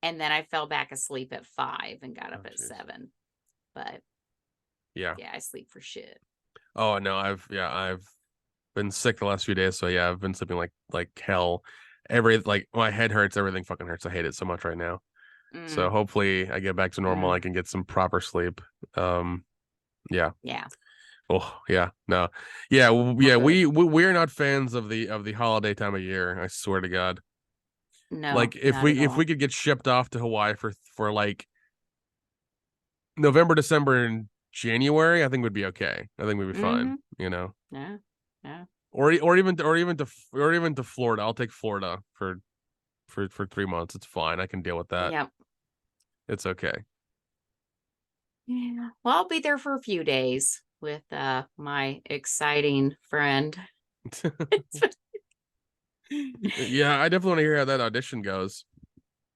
And then I fell back asleep at 5 and got Oh up at jeez. 7. But Yeah. yeah, I sleep for shit. Oh no, I've been sick the last few days, so yeah, I've been sleeping like hell. My head hurts, everything fucking hurts. I hate it so much right now. So Mm, hopefully I get back to normal. I mm, can get some proper sleep. Um, yeah. yeah. Oh yeah, no, yeah, Well, yeah. good. We're not fans of the holiday time of year. I swear to God. No, Like not at if we all. could get shipped off to Hawaii for like November, December, and January, I think we'd be okay. I think we'd be fine. Mm-hmm. You know, Yeah. Yeah. or even to Florida. I'll take Florida for 3 months. It's fine. I can deal with that. Yep. It's okay. Yeah. Well, I'll be there for a few days with my exciting friend. Yeah, I definitely want to hear how that audition goes.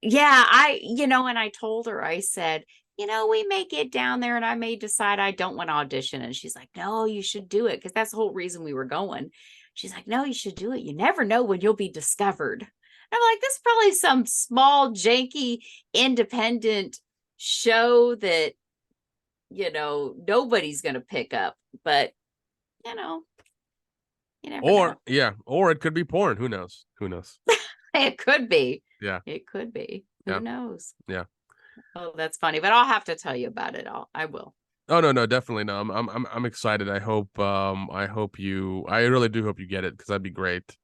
Yeah, and I told her, I said, we may get down there and I may decide I don't want to audition. And she's like, no, you should do it. Cause that's the whole reason we were going. She's like, no, you should do it. You never know when you'll be discovered. I'm like, this is probably some small, janky, independent show that, nobody's going to pick up. But, you never know. Or it could be porn. Who knows? It could be. Yeah. It could be. Yeah. Who knows? Yeah. Oh, that's funny. But I'll have to tell you about it. I will. Oh no, definitely no. I'm excited. I really do hope you get it because that'd be great.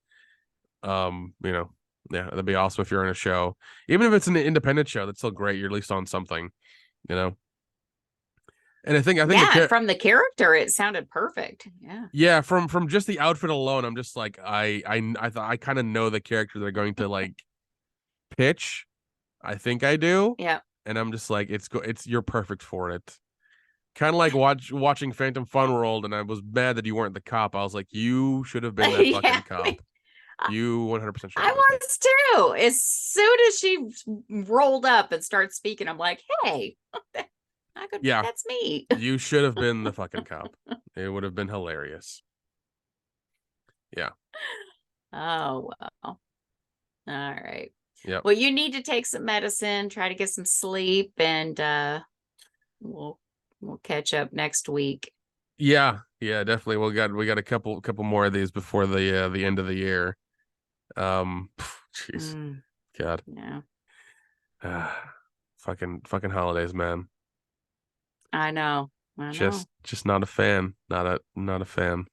Yeah, that'd be awesome if you're in a show. Even if it's an independent show, that's still great. You're at least on something, And I think from the character, it sounded perfect. Yeah. Yeah, from just the outfit alone, I'm just like I kind of know the character they're going to like pitch. I think I do. Yeah. And I'm just like you're perfect for it. Kind of like watching Phantom Fun World, and I was mad that you weren't the cop. I was like, you should have been that fucking cop. You 100% should. I was too. As soon as she rolled up and started speaking, I'm like, hey, that's me. You should have been the fucking cop. It would have been hilarious. Yeah. Oh, well. All right. Yeah. Well, you need to take some medicine, try to get some sleep, and we'll catch up next week. Yeah, definitely. We got a couple more of these before the end of the year. Jeez. God. Yeah. Fucking holidays, man. I know. Just not a fan. Not a fan.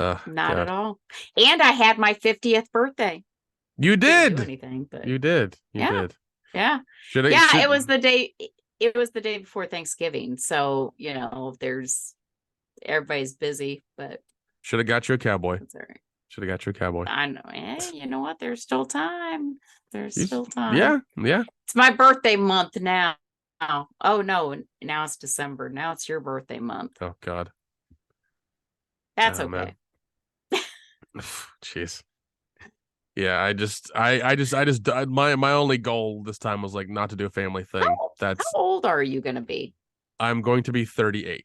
Not God. at all. And I had my 50th birthday. You did. Didn't do anything, but you did. You did. Yeah. It was the day. It was the day before Thanksgiving, so everybody's busy, but should have got you a cowboy. That's all right. Should have got you a cowboy. I know. You know what? There's still time. Still time. Yeah. It's my birthday month now. Oh no! Now it's December. Now it's your birthday month. Oh God. That's okay. Jeez. Yeah, my only goal this time was like not to do a family thing. How old are you going to be? I'm going to be 38.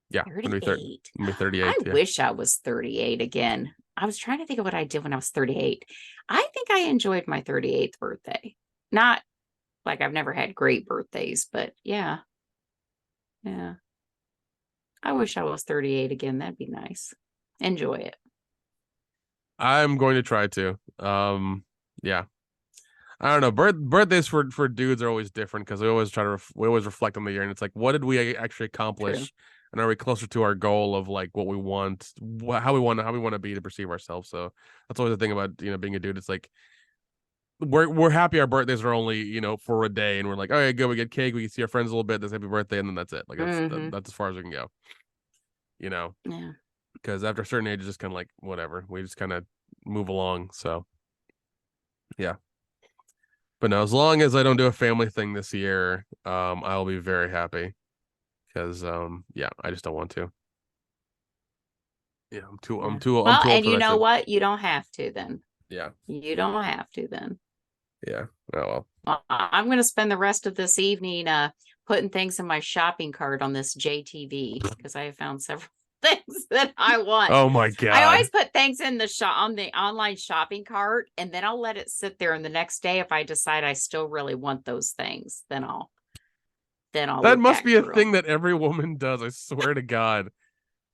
Yeah, 38. I'm 38. I wish I was 38 again. I was trying to think of what I did when I was 38. I think I enjoyed my 38th birthday. Not like I've never had great birthdays, but yeah. Yeah. I wish I was 38 again. That'd be nice. Enjoy it. I'm going to try to. Yeah. I don't know. Birthdays for dudes are always different because we always reflect on the year, and it's like, what did we actually accomplish? True. And are we closer to our goal of like what we want, how we want to be to perceive ourselves? So that's always the thing about being a dude. It's like we're happy our birthdays are only for a day, and we're like, all right, good, we get cake, we can see our friends a little bit, this happy birthday, and then that's it. Like that's as far as we can go. Yeah. Because after a certain age, it's just kind of like whatever. We just kind of move along. So, yeah. But no, as long as I don't do a family thing this year, I'll be very happy. Because, I just don't want to. Yeah, I'm too old. And you know what? You don't have to then. Yeah. You don't have to then. Yeah. Oh well. I'm going to spend the rest of this evening putting things in my shopping cart on this JTV because I have found several things that I want. Oh my God. I always put things in on the online shopping cart, and then I'll let it sit there, and the next day if I decide I still really want those things, then I'll that must be a thing that every woman does. I swear to God.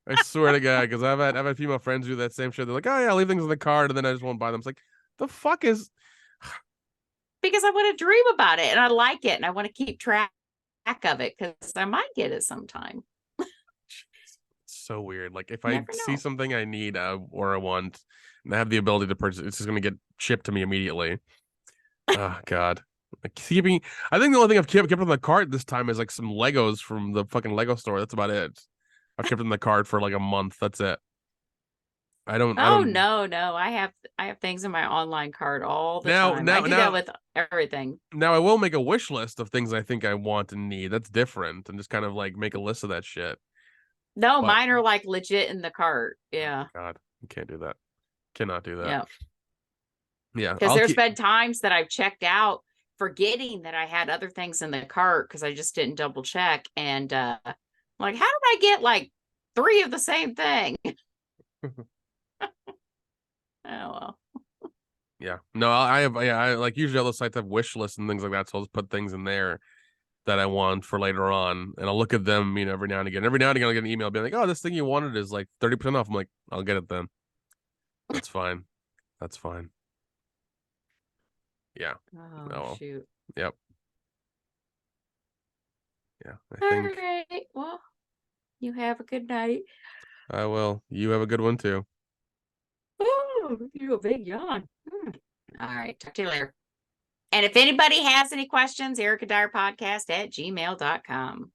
Because I've had female friends do that same shit. They're like, oh yeah, I'll leave things in the cart and then I just won't buy them. It's like, the fuck is because I want to dream about it and I like it and I want to keep track of it because I might get it sometime. So weird. Like if I see something I need or I want and I have the ability to purchase, it's just gonna get shipped to me immediately. Oh God. I think the only thing I've kept on the cart this time is like some Legos from the fucking Lego store. That's about it. I've kept in the cart for like a month. That's it. I don't. Oh no, I have things in my online cart all the Now, time. I now, do that now, with everything. now, I will make a wish list of things I think I want and need. That's different, and just kind of like make a list of that shit. No, But mine are like legit in the cart. oh Yeah. God, you can't do that. Cannot do that. Yeah. Yeah, Because I'll there's keep. been times that I've checked out forgetting that I had other things in the cart because I just didn't double check. And like, how did I get like 3 of the same thing? Oh well. Yeah, no, I have. Yeah, I like usually all those sites have wish lists and things like that. So I'll just put things in there that I want for later on, and I'll look at them, every now and again. Every now and again, I'll get an email being like, "Oh, this thing you wanted is like 30% off." I'm like, "I'll get it then. That's fine. That's fine." Yeah. Oh Oh, shoot. yep. Yeah. I All think right. Well, you have a good night. I will. You have a good one too. Oh, you a big yawn. All right. Talk to you later. And if anybody has any questions, ericadyerpodcast@gmail.com.